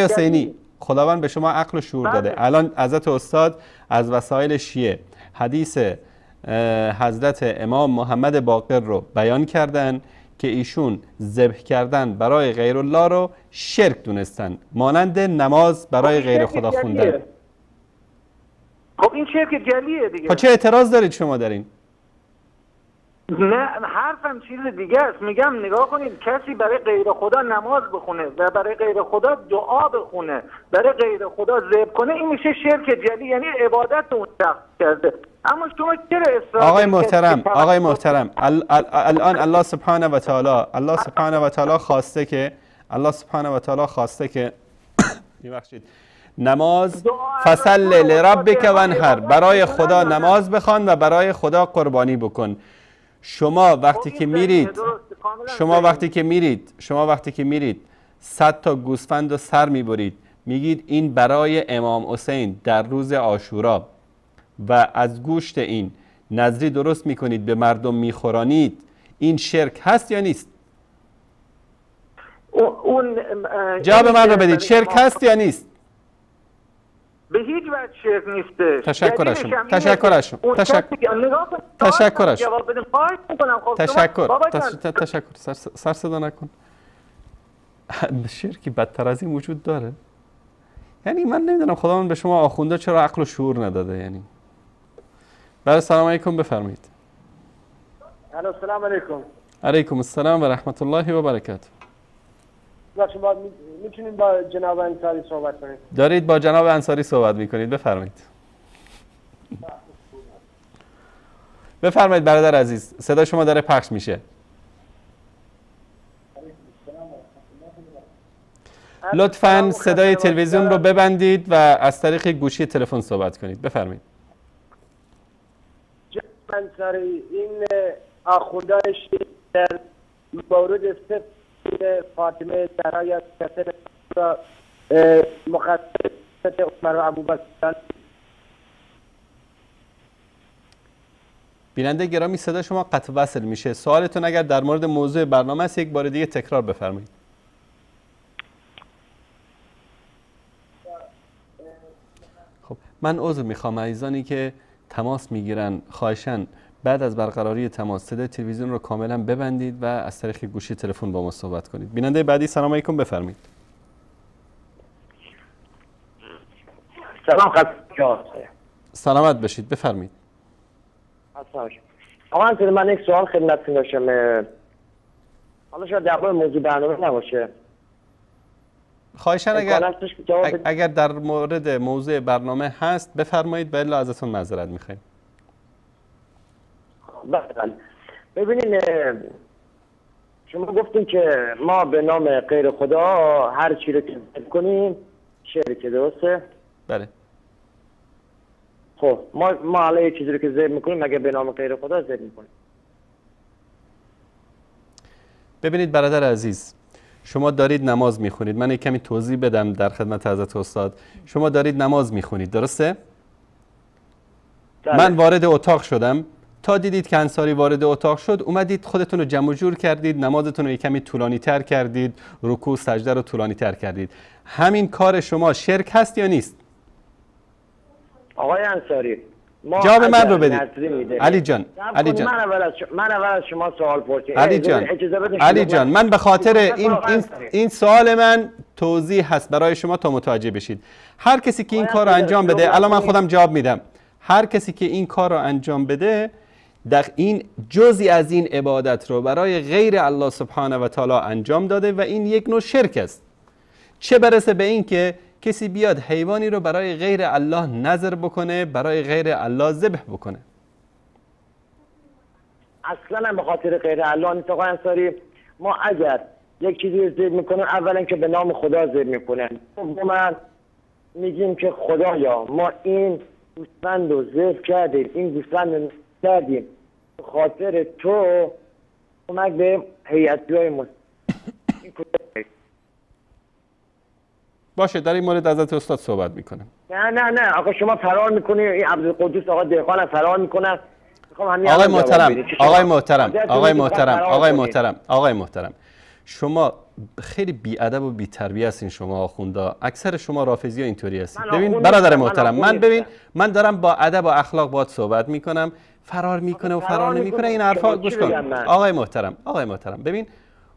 حسینی خداوند به شما عقل و شعور داده. الان حضرت استاد از وسایل شیعه حدیث حضرت امام محمد باقر رو بیان کردن که ایشون ذبح کردن برای غیر الله رو شرک دونستن، مانند نماز برای غیر خدا خوندن. خب این شرک جلیه دیگه. خب چه اعتراض دارید شما در این؟ نه حرفم چیز دیگه است. میگم نگاه کنید، کسی برای غیر خدا نماز بخونه و برای غیر خدا دعا بخونه، برای غیر خدا ذبح کنه، این میشه شرک جلی، یعنی عبادت اون شخص کرده. اما شما چرا اصرار؟ آقای محترم الان الله سبحانه و تعالی خواسته که ببخشید نماز فصل لربک وانحر، برای خدا نماز بخوان و برای خدا قربانی بکن. شما وقتی که میرید 100 تا گوسفند و سر میبرید، میگید این برای امام حسین در روز عاشورا و از گوشت این نذری درست میکنید به مردم میخورانید، این شرک هست یا نیست؟ جواب من رو بدید، شرک هست یا نیست؟ به هیچ وجه شرک نیسته. تشکر. سر صدا نکن. شرکی بدتر از این وجود داره؟ یعنی من نمیدونم خدا من به شما آخونده چرا عقل و شعور نداده. یعنی بله، سلام علیکم، بفرمایید. السلام علیکم. علیکم السلام و رحمت الله و برکاته. شما میتونید با جناب انصاری صحبت کنید؟ دارید با جناب انصاری صحبت میکنید، بفرمایید. بفرمایید برادر عزیز، صدا شما داره پخش میشه. لطفاً صدای تلویزیون رو ببندید و از طریق گوشی تلفن صحبت کنید. بفرمایید. جناب انصاری، این آخوندهش در مورد فاطمه زهرا از کسر مقدس عمر و ابوبکر. بیننده گرامی، صدا شما قطع وصل میشه. سوالتون اگر در مورد موضوع برنامه است یک بار دیگه تکرار بفرمایید. خب من عذر میخوام عزیزانی که تماس میگیرن، خواهشاً بعد از برقراری تماس صدای تلویزیون رو کاملا ببندید و از طریق گوشی تلفن با ما صحبت کنید. بیننده بعدی، سلام علیکم، بفرمایید. سلام خدمت. سلامت باشید، بفرمایید. آقا من یک سوال خدمتتون داشتم، حالا شاید در مورد موضوع برنامه نباشه. خواهشاً اگر در مورد موضوع برنامه هست بفرمایید، و الا ازتون معذرت میخوایم. بله. ببینین، شما گفتین که ما به نام غیر خدا هر چی رو که ذکر کنیم شرکه، درسته؟ بله. خب ما حالا یه چیزی رو که ذکر میکنیم مگه به نام غیر خدا ذکر میکنیم؟ ببینید برادر عزیز، شما دارید نماز میخونید. من یک کمی توضیح بدم در خدمت حضرت استاد. شما دارید نماز میخونید، درسته؟ من وارد اتاق شدم، تا دیدید که انصاری وارد اتاق شد، اومدید خودتون رو جمع و جور کردید، نمازتون رو یک کمی طولانی تر کردید، رکوع سجده رو طولانی تر کردید. همین کار شما شرک هست یا نیست؟ آقای انصاری، جواب من رو بدید. علی جان، من اول از شما سوال پرسیدم. علی جان، من به خاطر این سوال من توضیح هست برای شما تا متوجه بشید. هر کسی که این کار رو انجام بده، الان من خودم جواب میدم، هر کسی که این کار رو انجام بده، در این جزئی از این عبادت رو برای غیر الله سبحانه و تعالی انجام داده و این یک نوع شرک است. چه برسه به این که کسی بیاد حیوانی رو برای غیر الله نذر بکنه، برای غیر الله ذبح بکنه. اصلا به خاطر غیر الله نیست آقای انصاری. ما اگر یک چیزی رو ذبح میکنیم، اولا که به نام خدا ذبح میکنیم، دوما میگیم که خدایا ما این گوسفند رو ذبح کردیم، این گوسفند رو کردیم به خاطر تو، کمک به هیئت‌های مسلمان. باشه، در این مورد حضرت استاد صحبت میکنم. نه آقا شما فرار میکنی، این عبدالقدوس آقا دهقان فرار میکنه. آقای محترم، شما خیلی بی‌ادب و بی‌تربیه هستین شما آخوندا. اکثر شما رافضی ها اینطوری هستین. ببین برادر محترم، من دارم با ادب و اخلاق باهات صحبت میکنم، فرار میکنه و فرار نمیکنه، این حرفا گوش کن. آقای محترم، ببین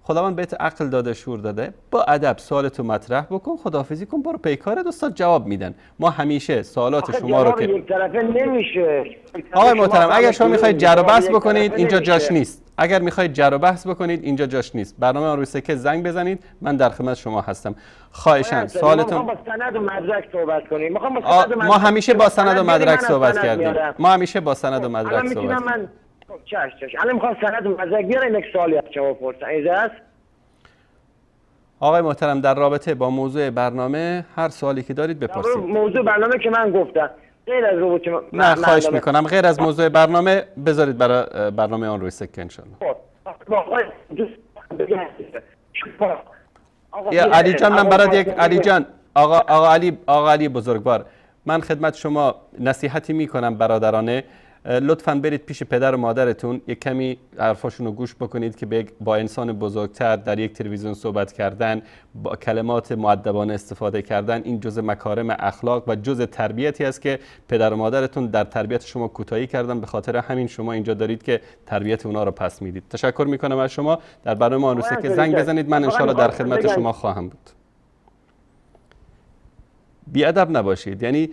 خداوند بهت عقل داده، شعور داده، با ادب سوالتو مطرح بکن، خداحافظی کن، برو پیکارت، استاد جواب میدن. ما همیشه سوالات شما رو که یک طرفه نمیشه. آقای محترم، اگر شما میخواید جر و بحث بکنید اینجا جاش نیست. اگر میخواید جر و بحث بکنید اینجا جاش نیست. برنامه روی سکه زنگ بزنید، من در خدمت شما هستم. خواهشاً سوالتون با سند و مدرک صحبت کنیم. ما همیشه با سند و مدرک صحبت کردیم. من الان میخوام سند و مدرک بیارم، یک سوالی از شما بپرسم. اجازه است؟ آقای محترم در رابطه با موضوع برنامه هر سوالی که دارید بپرسید. موضوع برنامه که من گفتم غیر از روبوت نه خواهش میکنم غیر از موضوع برنامه بذارید برای برنامه آن روی سکه انشالله. علی جان من برات یک علی جان آقا علی بزرگوار، من خدمت شما نصیحتی میکنم برادرانه، لطفاً برید پیش پدر و مادرتون یک کمی حرفاشون رو گوش بکنید که با انسان بزرگتر در یک تلویزیون صحبت کردن، با کلمات مؤدبانه استفاده کردن، این جزء مکارم اخلاق و جزء تربیتی است که پدر و مادرتون در تربیت شما کوتاهی کردن، به خاطر همین شما اینجا دارید که تربیت اونا رو پس میدید. تشکر میکنم از شما. در برنامه آن روزه که زنگ بزنید، من انشالله در خدمت شما خواهم بود. بی‌ادب نباشید، یعنی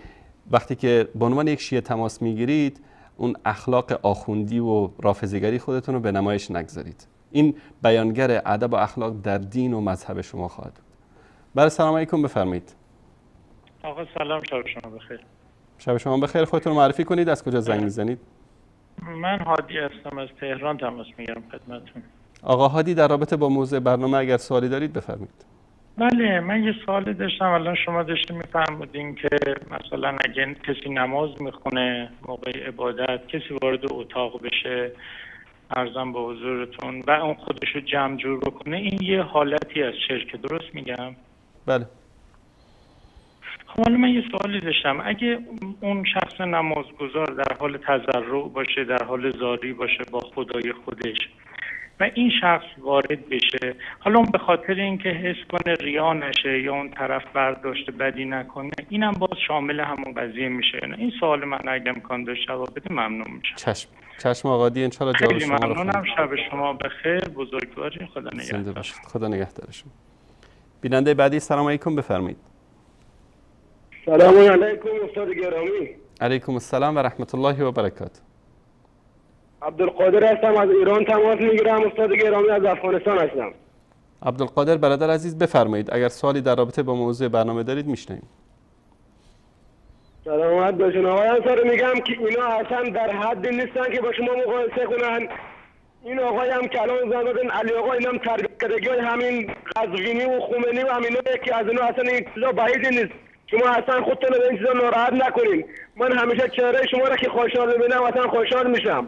وقتی که به عنوان یک شیعه تماس میگیرید اون اخلاق آخوندی و رافضیگری خودتون رو به نمایش نگذارید. این بیانگر ادب و اخلاق در دین و مذهب شما خواهد بود. بله سلام علیکم، بفرمایید. آقا سلام، شب شما بخیر. شب شما بخیر. خودتون رو معرفی کنید، از کجا زنگ میزنید؟ من هادی هستم، از تهران تماس میگیرم خدمتتون. آقا هادی در رابطه با موضوع برنامه اگر سوالی دارید بفرمایید. بله من یه سوالی داشتم. الان شما داشتین میفرمودین که مثلا اگه کسی نماز میخونه موقع عبادت، کسی وارد اتاق بشه عرضم به حضورتون و اون خودشو جمع جور بکنه، این یه حالتی از شرک، درست میگم؟ بله. خب حالا من یه سوالی داشتم. اگه اون شخص نمازگزار در حال تضرع باشه، در حال زاری باشه با خدای خودش و این شخص وارد بشه، حالا اون به خاطر اینکه حس کنه ریا نشه یا اون طرف برداشت بدی نکنه، اینم باز شامل همون قضیه میشه؟ این سوال من اگه امکان داشت جواب بده ممنون میشم. چشم آقا دی، ان شاء الله جواب شما رو ممنونم. شب شما بخیر، بزرگواری، خدا نگهدار. خدا نگهدار شما. بیننده بعدی سلام علیکم، بفرمایید. سلام علیکم استاد گرامی. علیکم السلام و رحمت الله و برکاته. عبدالقادر هستم، از ایران تماس میگیرم. استاد گرامی از افغانستان هستم. عبدالقادر برادر عزیز بفرمایید، اگر سوالی در رابطه با موضوع برنامه دارید میشنویم. سلامت باشین. آقای انصاری، میگم که اینا اصلا در حد نیستن که با شما مقایسه کنن. این آقای هم که الان زنگ زدن علی آقا، اینم تربیت‌کردگی همین قزوینی و خمینی و همینا که از اینا اصلا این چیزا بعید نیست. شما اصلا خودتون به این چیزا ناراحت نکنین. من همیشه چهره شما را که خوشحال ببینم اصلا خوشحال میشم.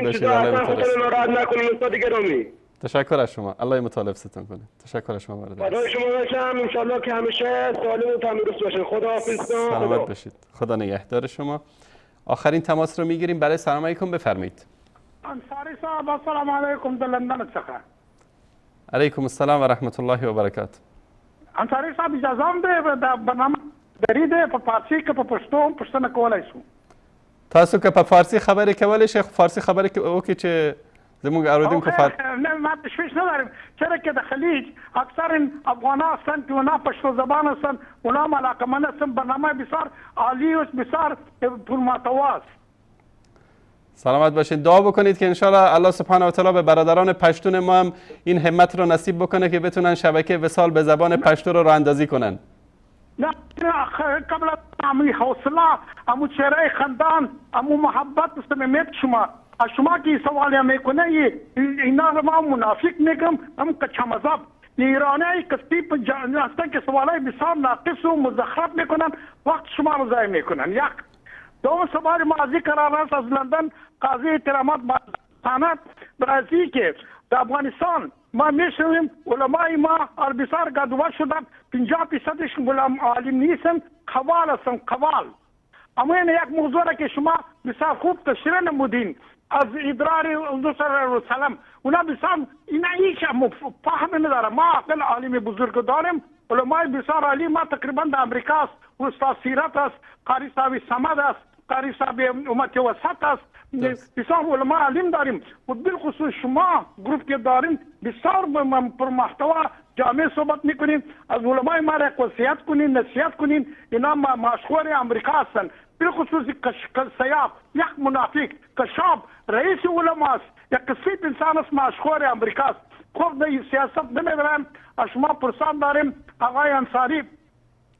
این چیزا اصلا خودتون ناراحت نکنین استاد گرامی. تشکر از شما. الله مطالب ستون کنه. تشکر از شما برادر. خدا شما باشم ان شاء الله که همیشه سالم و تندرست باشین. خداحافظ. سلامت باشید. خدا نگهدار شما. آخرین تماس رو میگیریم. برای سلام علیکم بفرمایید. انصاری صاحب السلام علیکم در لندن څخه. علیکم السلام و رحمت الله و برکاته. انصاری صاحب اجازه هم ده برنامه دریده په فارسی کې په پښتو پښتنه کولای شو. تاسو که په فارسی خبرې کولای شئ، فارسی خبرې وکړئ چې زموږ اورېدونکو نه ما تشویش نه داریم، چرا که در خلیج اکثر افغان‌ها هستند که اونا پشتو زبان هستند، اونا هم علاقه‌مند هستند. برنامه بسیار عالی و بسیار پرمحتوا است. سلامت باشین. دعا بکنید که انشالله الله سبحانه و تعالی به برادران پشتون ما هم این همت رو نصیب بکنه که بتونن شبکه وصال به زبان پشتو رو راه اندازی کنن. نه قبل امی حوصله، امو چهره خندان، امو محبت صمیمیت شما که سوالی میکنه اینا رو ما منافق میگم، هم کچا مذهب ایرانی کسی هستن که سوالای بسیار ناقص و مزخرف میکنن، وقت شما رو ضایع میکنن. یک دوم سوال ماضی قرار است از لندن قاضی احترامات سند برازی که در افغانستان ما میشویم علمای ما بسیار گدوا شدن، 50% عالم نیستن، قوال هستن قوال. اما این یک موضوع را که شما بسیار خوب تشریح نمودین از ادرار حضور صلی الله علیه و سلم، اونا بسیار اینا هیچ فهم نداره. ما عقل عالم بزرگ داریم، علمای بسیار عالی ما تقریبا در امریکا است، استاد سیرت است، قاری صاحب صمد است، قاری صاحب امت وسط است، بسیار علما عالم داریم و بالخصوص شما گروپ که داریم بسیار پر محتوا جامع صحبت میکنین. از علمای ما را وصیت کنین، نصیحت کنین. اینا مشهور امریکا هستن، بالخصوص سیاف یک منافق کشاب رئیس علما است، یک کسیب انسان است مشهور امریکا است. خود به سیاست نمیدارم. از شما پرسان داریم آقای انصاری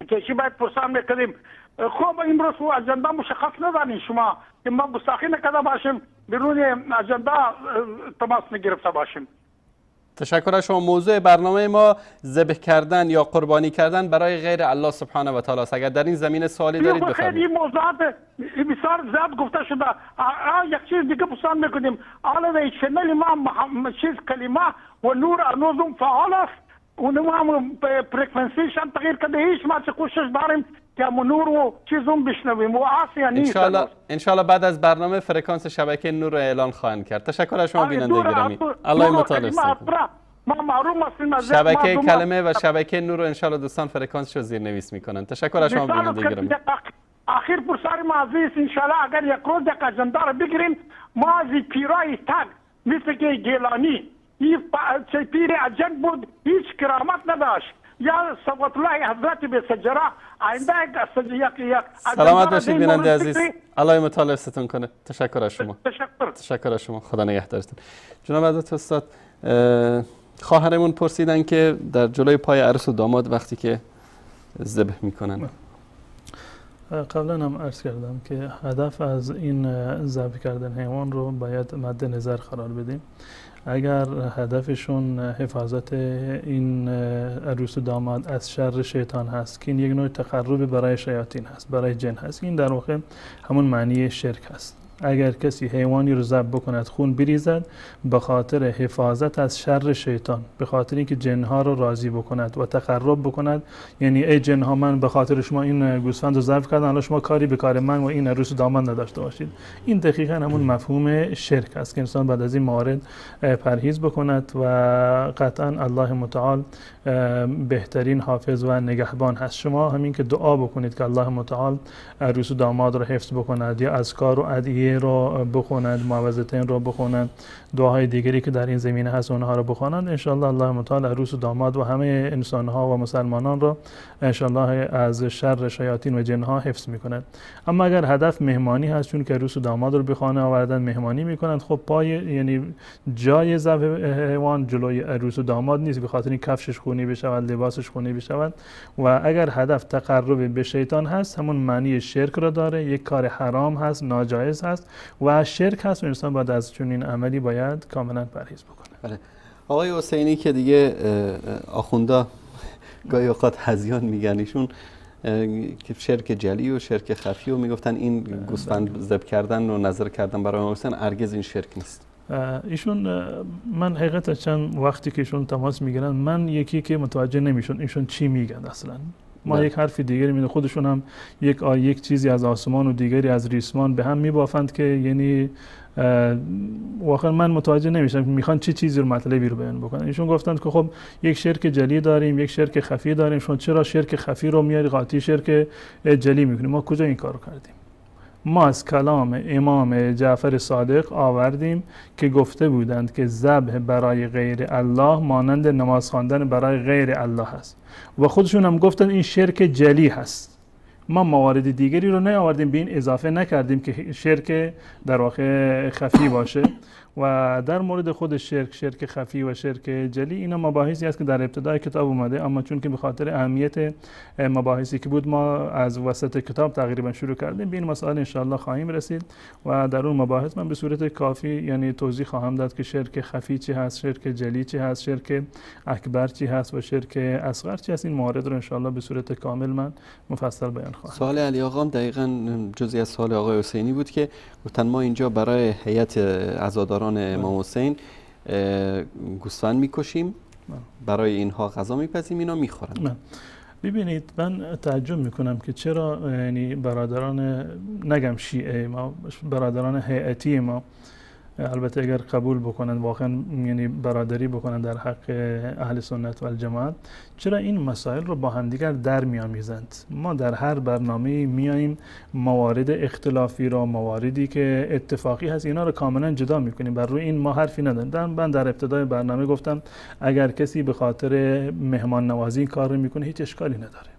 که چی باید پرسان میکنیم. خب امروز و اجندا مشخص ندارین شما که ما گستاخی نکرده باشیم، بیرون اجندا تماس نگرفته باشیم. تشکر از شما. موضوع برنامه ما ذبح کردن یا قربانی کردن برای غیر الله سبحانه و تعالی است. اگر در این زمینه سوالی دارید بفرمایید. این موضوعات بسیار زیاد گفته شده. یک چیز دیگه پرسان میکنیم، حالا چنل ما چیز کلمه و نور هنوزم فعال است، اونم هم فرکانسیشن تغییر کرده، هیچ ما چه کوشش داریم که نور و چیزم بشنویم و آسیا نیست. انشالله بعد از برنامه فرکانس شبکه نور رو اعلان خواهند کرد. تشکر از شما بیننده گرامی. الله مطالب ما معلوم هستیم شبکه کلمه و شبکه نور رو انشالله دوستان فرکانسش رو زیرنویس میکنن. تشکر از شما بیننده گرامی. آخر پرسار ما عزیز انشالله اگر یک روز یک اجنده رو بگیریم، ما از پیرای تگ مثل که گیلانی این پیر اجن بود، هیچ کرامت نداشت، یا صفوت الله حضرت به سجره آینده یک سلامت باشید بیننده عزیز. الله مطالب ستون کنه. تشکر از شما. تشکر از شما. خدا نگهدارتون. جناب حضرت استاد، خواهرمون پرسیدن که در جلوی پای عروس و داماد وقتی که ذبح میکنن، قبلا هم عرض کردم که هدف از این ذبح کردن حیوان رو باید مد نظر قرار بدیم. اگر هدفشون حفاظت این عروس و داماد از شر شیطان هست که این یک نوع تقرب برای شیاطین هست، برای جن هست، این در واقع همون معنی شرک هست. اگر کسی حیوانی رو ذبح بکند خون بریزد به خاطر حفاظت از شر شیطان، به خاطر اینکه جنها رو راضی بکند و تقرب بکند، یعنی ای جنها من به خاطر شما این گوسفند رو ذبح کردم، الان شما کاری به کار من و این عروس و داماد نداشته باشید. این دقیقاً همون مفهوم شرک است که انسان بعد از این موارد پرهیز بکند و قطعاً الله متعال بهترین حافظ و نگهبان هست. شما همین که دعا بکنید که الله متعال عروس و داماد رو حفظ بکند، یا اذکار و ادعیه رو بخونند، معوذتین رو بخونند، دعاهای دیگری که در این زمینه هست اونها رو بخونند، انشالله الله متعال عروس و داماد و همه انسانها و مسلمانان رو انشالله از شر شیاطین و جنها حفظ میکند. اما اگر هدف مهمانی هست، چون که عروس و داماد رو به خانه آوردن مهمانی میکنند، خب پای یعنی جای ذبح حیوان جلوی عروس و داماد نیست، به خاطر این کفشش خونی بشود، لباسش خونی بشود. و اگر هدف تقرب به شیطان هست، همون معنی شرک را داره، یک کار حرام هست، ناجایز هست و شرک هست و انسان بعد از چنین عملی باید کاملا پرهیز بکنه. بله. آقای حسینی که دیگه آخوندا گاهی اوقات هذیان میگن، ایشون که شرک جلی و شرک خفی و میگفتن این گوسفند ذبح کردن و نظر کردن برای حسین هرگز این شرک نیست. ایشون من حقیقتا چند وقتی که ایشون تماس میگیرن من یکی که متوجه نمیشون ایشون چی میگن اصلا. ما یک حرف دیگری میده، خودشون هم یک چیزی از آسمان و دیگری از ریسمان به هم میبافند که یعنی واقعا من متوجه نمیشم میخوان چه چیزی رو مطلبی رو بیان بکنن. ایشون گفتند که خب یک شرک جلی داریم، یک شرک خفی داریم، شما چرا شرک خفی رو میاری قاطی شرک جلی میکنیم؟ ما کجا این کارو کردیم؟ ما از کلام امام جعفر صادق آوردیم که گفته بودند که ذبح برای غیر الله مانند نماز خواندن برای غیر الله هست و خودشون هم گفتن این شرک جلی هست. ما موارد دیگری رو نیاوردیم، به این اضافه نکردیم که شرک در واقع خفی باشه. و در مورد خود شرک خفی و شرک جلی، اینا مباحثی است که در ابتدای کتاب اومده، اما چون که به خاطر اهمیت مباحثی که بود ما از وسط کتاب تقریبا شروع کردیم، به این مسائل انشاءالله خواهیم رسید و در اون مباحث من به صورت کافی یعنی توضیح خواهم داد که شرک خفی چی هست، شرک جلی چی هست، شرک اکبر چی هست و شرک اصغر چی هست. این موارد رو انشاءالله به صورت کامل من مفصل بیان خواهم. سوال علی آقام دقیقاً جزئی از سوال آقای حسینی بود که گفتن ما اینجا برای هیئت عزاداران امام حسین گوسفند میکشیم، برای اینها غذا میپزیم، اینا میخورن. ببینید من تعجب میکنم که چرا یعنی برادران نگم شیعه ما، برادران هیئتی ما، البته اگر قبول بکنند واقعا یعنی برادری بکنند در حق اهل سنت و الجماعت، چرا این مسائل رو با همدیگر در میامیزند؟ ما در هر برنامه میاییم موارد اختلافی رو، مواردی که اتفاقی هست، اینا رو کاملا جدا میکنیم، بر روی این ما حرفی نداریم. من در ابتدای برنامه گفتم اگر کسی به خاطر مهمان نوازی این کار رو میکنه هیچ اشکالی نداره.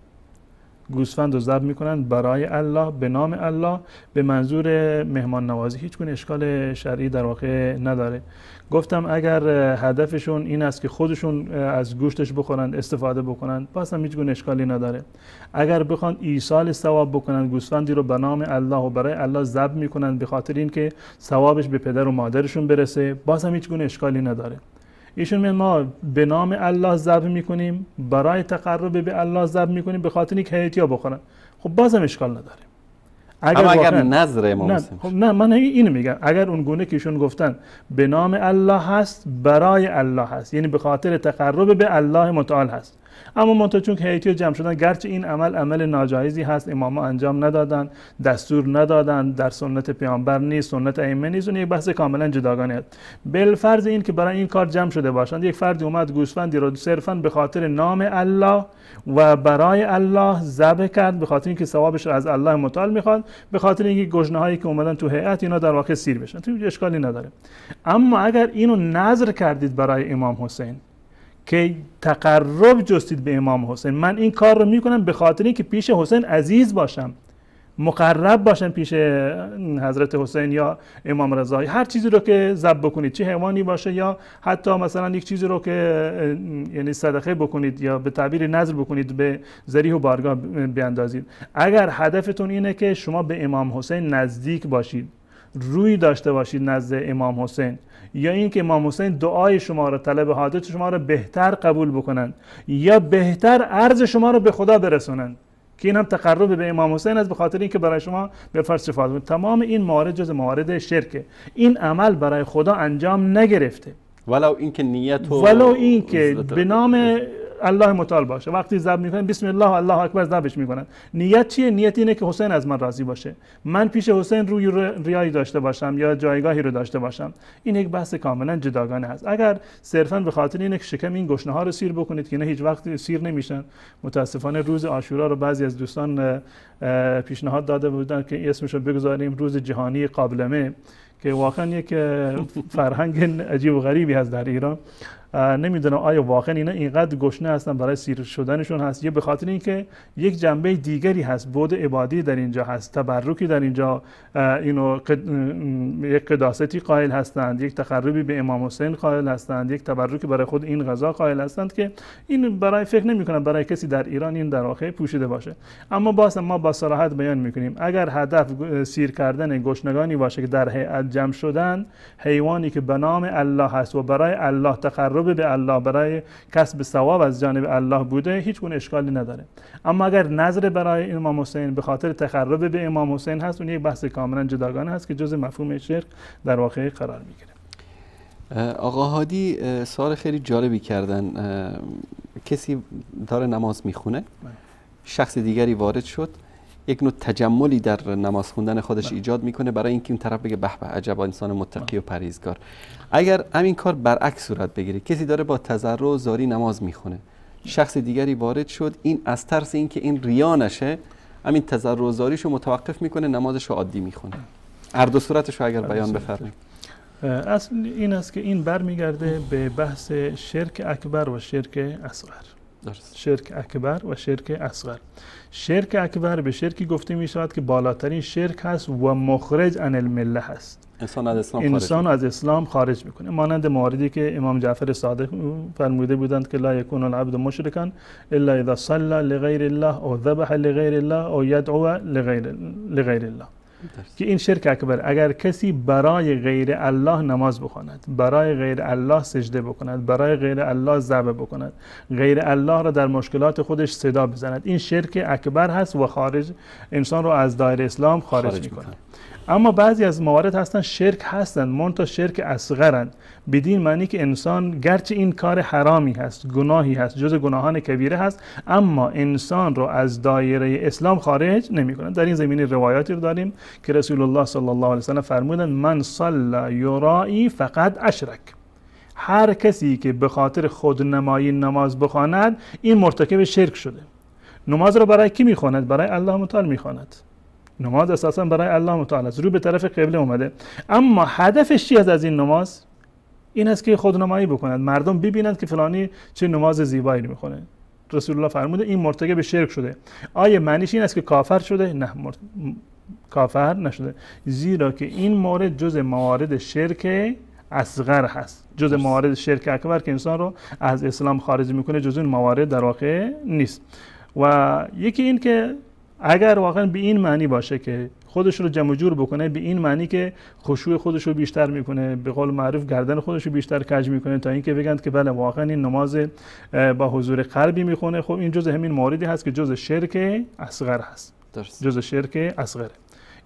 گوسفند رو ذبح میکنن برای الله، به نام الله، به منظور مهمان نوازی، هیچ گونه اشکال شرعی در واقع نداره. گفتم اگر هدفشون این است که خودشون از گوشتش بخورند، استفاده بکنند، باز هم هیچ گونه اشکالی نداره. اگر بخوان ایصال ثواب بکنند، گوسفندی رو به نام الله و برای الله ذبح میکنند به خاطر اینکه ثوابش به پدر و مادرشون برسه، باز هم هیچ گونه اشکالی نداره. ایشون میگن ما به نام الله ذبح میکنیم، برای تقرب به الله ذبح میکنیم، به خاطر اینکه حیاتیا بخورن. خب بازم اشکال نداره. اگر نظر امام حسین خب نه، من اینو میگم اگر اون گونه که ایشون گفتن به نام الله هست، برای الله هست، یعنی به خاطر تقرب به الله متعال هست، اما منتها چون که هیئتی جمع شدن، گرچه این عمل ناجایزی هست، امام انجام ندادن، دستور ندادن، در سنت پیامبر نیست، سنت ائمه نیست، اون یک بحث کاملا جداگانه است. بالفرض این که برای این کار جمع شده باشند، یک فردی اومد گوسفندی رو صرفا به خاطر نام الله و برای الله ذبح کرد، به خاطر اینکه ثوابش رو از الله متعال میخواد، به خاطر اینکه گوشت‌هایی که اومدن تو هیئت اینا در واقع سیر بشن، تو اشکالی نداره. اما اگر اینو نذر کردید برای امام حسین که تقرب جستید به امام حسین، من این کار رو میکنم به خاطر اینکه پیش حسین عزیز باشم، مقرب باشم پیش حضرت حسین یا امام رضا، هر چیزی رو که ذبح بکنید، چه حیوانی باشه یا حتی مثلا یک چیزی رو که یعنی صدقه بکنید یا به تعبیر نذر بکنید، به ذریح و بارگاه بیاندازید، اگر هدفتون اینه که شما به امام حسین نزدیک باشید، روی داشته باشید نزد امام حسین، یا اینکه امام حسین دعای شما رو، طلب حاجت شما رو بهتر قبول بکنن یا بهتر عرض شما رو به خدا برسونن، که این هم تقرب به امام حسین است، به خاطر اینکه برای شما به فرض شفاعت کنه. تمام این موارد جز موارد شرکه. این عمل برای خدا انجام نگرفته، ولو اینکه نیت و ولو اینکه به نام الله متعال باشه. وقتی ذبح میکنن بسم الله الله اکبر ذبحش میکنن، نیت چیه؟ نیت اینه که حسین از من راضی باشه، من پیش حسین روی ریایی داشته باشم یا جایگاهی رو داشته باشم. این یک بحث کاملا جداگانه هست. اگر صرفا به خاطر اینه که شکم این گشنه ها رو سیر بکنید که نه هیچ وقت سیر نمیشن، متاسفانه روز عاشورا رو بعضی از دوستان پیشنهاد داده بودن که اسمش رو بگذاریم روز جهانی قابلمه، که واقعا یک فرهنگ عجیب و غریبی هست در ایران. نمیدونم آیا واقعا اینا اینقدر گشنه هستن برای سیر شدنشون هست، یا به خاطر اینکه یک جنبه دیگری هست، بعد عبادی در اینجا هست، تبرکی در اینجا، اینو یک قداستی قائل هستند، یک تقربی به امام حسین قائل هستند، یک تبرکی برای خود این غذا قائل هستند، که این برای فکر نمی کنم برای کسی در ایران این در واقع پوشیده باشه. اما باز ما با صراحت بیان میکنیم اگر هدف سیر کردن گشنگانی باشه که در هیئت جمع شدن، حیوانی که به نام الله هست و برای الله تقرب به الله، برای کسب ثواب از جانب الله بوده، هیچ گونه اشکالی نداره. اما اگر نظر برای امام حسین به خاطر تقرب به امام حسین هست، اون یک بحث کاملا جداگانه هست که جزء مفهوم شرک در واقع قرار میگیره. آقا هادی سوال خیلی جالبی کردن. کسی داره نماز میخونه، شخص دیگری وارد شد، یک نوع تجملی در نماز خوندن خودش ایجاد میکنه برای اینکه اون طرف بگه به به عجب انسان متقی و پرهیزگار. اگر همین کار برعکس صورت بگیره، کسی داره با تضرع و زاری نماز میخونه، شخص دیگری وارد شد، این از ترس اینکه این ریا نشه، همین تضرع و زاریشو متوقف میکنه، نمازشو عادی میخونه. هر دو صورتشو اگر بیان بفرمایید. اصل این است که این برمیگرده به بحث شرک اکبر و شرک اصغر. شرک اکبر و شرک اصغر. شرک اکبر به شرکی گفته می شود که بالاترین شرک هست و مخرج عن المله هست، انسان از اسلام خارج میکنه. مانند مواردی که امام جعفر صادق فرموده بودند که لا یکون العبد مشرکا الا اذا صلى لغیر الله او ذبح لغیر الله او یدعو لغیر الله، که این شرک اکبر. اگر کسی برای غیر الله نماز بخواند، برای غیر الله سجده بکند، برای غیر الله ذبح بکند، غیر الله را در مشکلات خودش صدا بزند، این شرک اکبر هست و خارج انسان رو از دایره اسلام خارج میکنه. اما بعضی از موارد هستن شرک هستند، منتها شرک اصغرند، بدین معنی که انسان گرچه این کار حرامی هست، گناهی هست، جز گناهان کبیره هست، اما انسان رو از دایره اسلام خارج نمی‌کنه. در این زمینه روایاتی رو داریم که رسول الله صلی الله علیه و سلم فرمودند من صلى یرائی فقد اشرک. هر کسی که به خاطر خودنمایی نماز بخواند، این مرتکب شرک شده. نماز رو برای کی می‌خواند؟ برای الله متعال می‌خواند. نماز اساسا برای الله متعال است، رو به طرف قبله اومده، اما هدفش چی از این نماز؟ این است که خودنمایی بکند، مردم ببینند که فلانی چه نماز زیبایی میخونه. رسول الله فرموده این مرتکب شرک شده. آیا معنیش این است که کافر شده؟ نه، کافر نشده، زیرا که این مورد جز موارد شرک اصغر هست، جز موارد شرک اکبر که انسان رو از اسلام خارج میکنه، جز این موارد در واقع نیست. و یکی این که اگر واقعا به این معنی باشه که خودش رو جمع جور بکنه، به این معنی که خشوع خودش رو بیشتر میکنه، به قول معروف گردن خودش رو بیشتر کج میکنه تا اینکه بگن که بله واقعا این نماز با حضور قلبی میخونه. خب این جزء همین موردی هست که جزء شرک اصغر هست، جزء شرک اصغره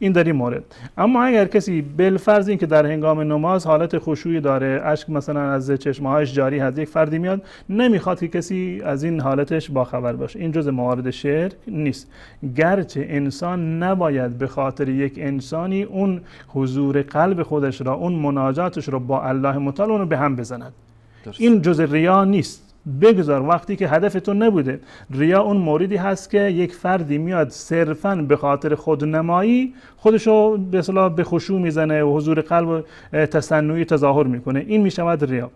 این در این مورد. اما اگر کسی بالفرض این که در هنگام نماز حالت خشوعی داره، اشک مثلا از چشمهایش جاری هست، یک فردی میاد نمیخواد که کسی از این حالتش باخبر باشه، این جزء موارد شرک نیست. گرچه انسان نباید به خاطر یک انسانی اون حضور قلب خودش را، اون مناجاتش را با الله متعال اونو به هم بزند. این جزء ریا نیست. بگذار وقتی که هدفتون نبوده. ریا اون موردی هست که یک فردی میاد صرفاً به خاطر خودنمایی خودشو به اصطلاح به خشوع میزنه و حضور قلب و تصنعی تظاهر میکنه، این میشود ریا.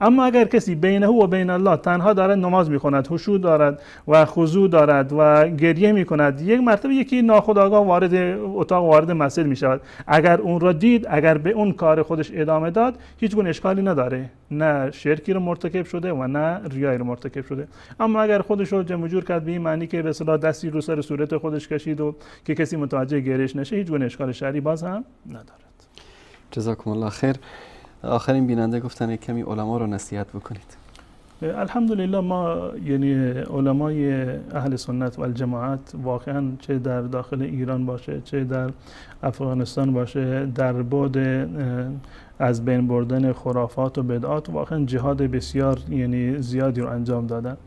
اما اگر کسی بینه و بین الله تنها دارد نماز میخواند، خشوع دارد و خضوع دارد و گریه میکند، یک مرتبه یکی ناخودآگاه وارد اتاق وارد مسجد میشود، اگر اون را دید، اگر به اون کار خودش ادامه داد، هیچ گونه اشکالی نداره، نه شرکی رو مرتکب شده و نه ریایی رو مرتکب شده. اما اگر خودش رو جمع جور کرد به این معنی که به اصطلاح دستی رو سر صورت خودش کشید و که کسی متوجه گریش نشه، هیچ گونه اشکال شرعی باز هم ندارد. جزاکم الله خیر. آخرین بیننده گفتن کمی علما رو نصیحت بکنید. الحمدلله ما یعنی علمای اهل سنت و الجماعت واقعا چه در داخل ایران باشه چه در افغانستان باشه، در بعد از بین بردن خرافات و بدعات واقعا جهاد بسیار یعنی زیادی رو انجام دادن.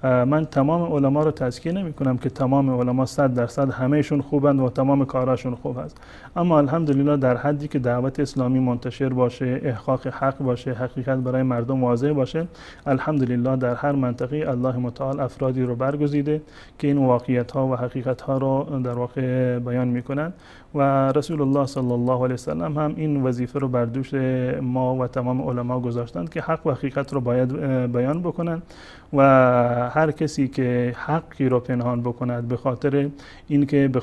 من تمام علما رو تزکیه نمی کنم که تمام علما 100% همهشون خوبند و تمام کاراشون خوب هست، اما الحمدلله در حدی که دعوت اسلامی منتشر باشه، احقاق حق باشه، حقیقت برای مردم واضح باشه، الحمدلله در هر منطقه الله متعال افرادی رو برگزیده که این واقعیت ها و حقیقت ها رو در واقع بیان میکنن و رسول الله صلی الله علیه وسلم هم این وظیفه رو بر دوش ما و تمام علما گذاشتند که حق و حقیقت رو باید بیان بکنن و هر کسی که حقی رو پنهان بکند به خاطر اینکه به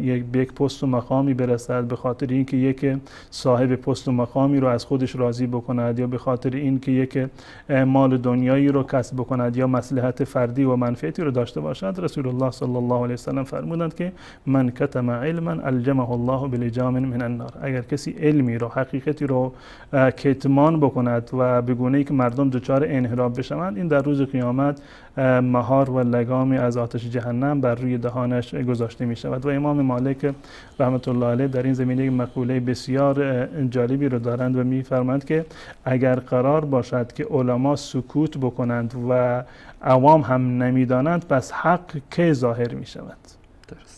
یک پست و مقامی برسد، به خاطر اینکه یک صاحب پست و مقامی رو از خودش راضی بکند یا به خاطر اینکه یک مال دنیایی رو کسب بکند یا مصلحت فردی و منفعتی رو داشته باشد، رسول الله صلی الله علیه وسلم فرمودند که من کتم علما الجمه الله بلجام من النار. اگر کسی علمی رو، حقیقتی رو کتمان بکند و به گونه‌ای که مردم دچار انحراف بشوند، این در روز قیامت مهار و لگامی از آتش جهنم بر روی دهانش گذاشته می شود. و امام مالک رحمت الله علیه در این زمینه مقوله بسیار جالبی رو دارند و می فرمایند که اگر قرار باشد که علما سکوت بکنند و عوام هم نمیدانند، پس حق که ظاهر می شود؟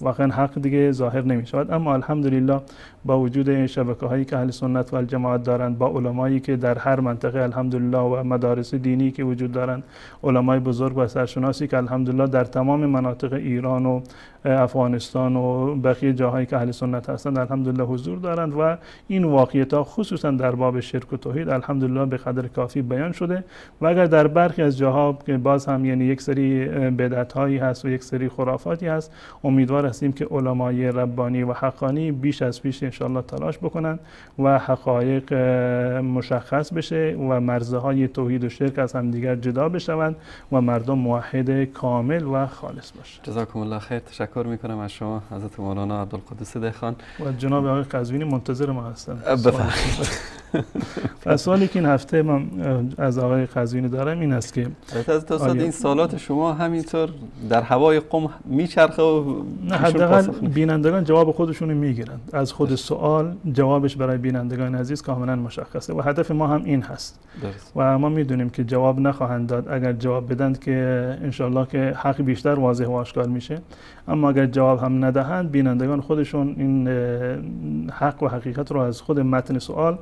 واقعا حق دیگه ظاهر نمی شود. اما الحمدلله با وجود شبکه هایی که اهل سنت و الجماعت دارند، با علمایی که در هر منطقه الحمدلله و مدارس دینی که وجود دارند، علمای بزرگ و سرشناسی که الحمدلله در تمام مناطق ایران و افغانستان و بقیه جاهایی که اهل سنت هستند الحمدلله حضور دارند و این واقعیت ها خصوصا در باب شرک و توحید الحمدلله به قدر کافی بیان شده. و اگر در برخی از جاها که باز هم یعنی یک سری بدعت هایی هست و یک سری خرافاتی هست، امیدوار هستیم که علمای ربانی و حقانی بیش از پیش انشاءالله تلاش بکنن و حقایق مشخص بشه و مرزهای توحید و شرک از همدیگر جدا بشوند و مردم موحد کامل و خالص باشه. جزاکم الله خیر. تشکر میکنم از شما حضرت مولانا عبدالقدوس دهخان و جناب آقای قزوینی منتظر ما هستن. بفرمایید. سوالی که این هفته من از آقای قزوینی دارم این است که این سوالات شما همینطور در هوای قم میچرخه و نه حداقل بینندگان جواب خودشونو میگیرند. از خود سوال جوابش برای بینندگان عزیز کاملا مشخصه و هدف ما هم این هست. و ما میدونیم که جواب نخواهند داد. اگر جواب بدند که انشالله که حق بیشتر واضح و آشکار میشه، اما اگر جواب هم ندهند بینندگان خودشون این حق و حقیقت رو از خود متن سوال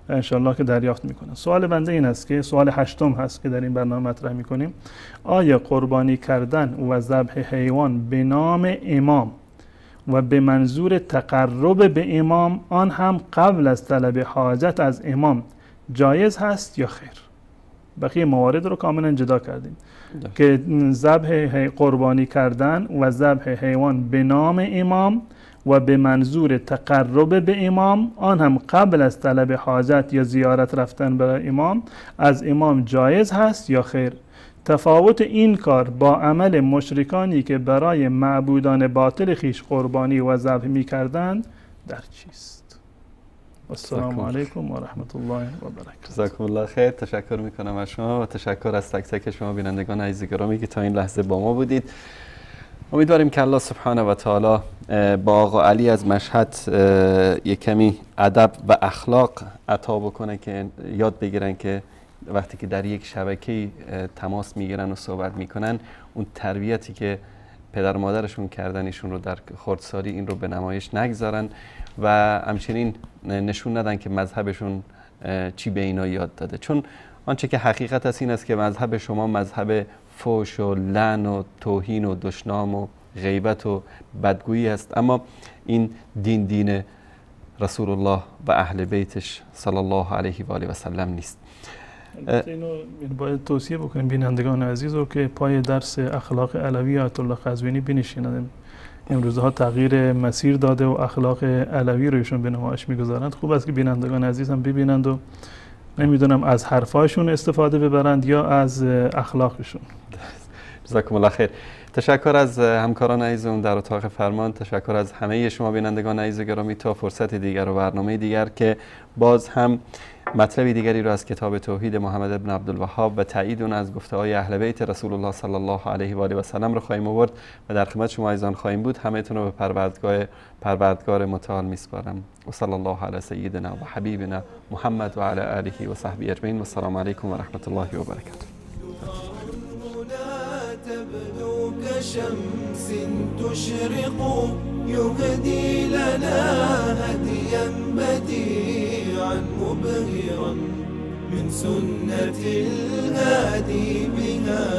انشالله که دریافت میکنن. سوال بنده این است که سوال 8م هست که در این برنامه مطرح میکنیم: آیا قربانی کردن و ذبح حیوان به نام امام و به منظور تقرب به امام، آن هم قبل از طلب حاجت از امام، جایز هست یا خیر؟ بقیه موارد رو کاملا جدا کردیم که ذبح قربانی کردن و ذبح حیوان به نام امام و به منظور تقرب به امام، آن هم قبل از طلب حاجت یا زیارت رفتن برای امام، از امام جایز هست یا خیر؟ تفاوت این کار با عمل مشرکانی که برای معبودان باطل خیش قربانی و ذبح می‌کردند در چیست؟ السلام علیکم و رحمت الله و برکاته. جزاکم الله خیر. تشکر میکنم از شما و تشکر از تک تک شما بینندگان عزیز گرامی که تا این لحظه با ما بودید. امیدواریم که الله سبحانه و تعالی با آقا علی از مشهد یک کمی ادب و اخلاق عطا بکنه که یاد بگیرن که وقتی که در یک شبکه تماس میگیرن و صحبت میکنن اون تربیتی که پدر و مادرشون کردن ایشون رو در خردسالی این رو به نمایش نگذارن و همچنین نشون ندن که مذهبشون چی به اینا یاد داده، چون آنچه که حقیقت است این است که مذهب شما مذهب فحش و لعن و توهین و دشنام و غیبت و بدگویی است، اما این دین رسول الله و اهل بیتش صلی الله علیه و آله و سلم نیست. اینو باید توصیه بکنیم بینندگان عزیز رو که پای درس اخلاق علوی آیت الله قزوینی بنشینند. امروزها تغییر مسیر داده و اخلاق علوی رو ایشون به نمایش میگذارند. خوب است که بینندگان عزیز هم ببینند و نمیدونم از حرفاشون استفاده ببرند یا از اخلاقشون. جزاکم الله خیر. تشکر از همکاران عزیزم در اتاق فرمان، تشکر از همه شما بینندگان عزیز گرامی. تا فرصت دیگر و برنامه دیگر که باز هم مطلب دیگری رو از کتاب توحید محمد ابن عبدالوهاب و تایید اون از گفته های اهل بیت رسول الله صلی الله علیه و آله و سلم رو خواهیم آورد و در خدمت شما عزیزان خواهیم بود. همه‌تون رو به پروردگار متعال میسپارم. و صلی الله علی سیدنا و حبیبنا محمد و علی آله و صحبه اجمعین و السلام علیکم و رحمت الله و برکاته. تبدو كشمس تشرق يهدي لنا هديا بديعا مبهرا من سنة الهادي بها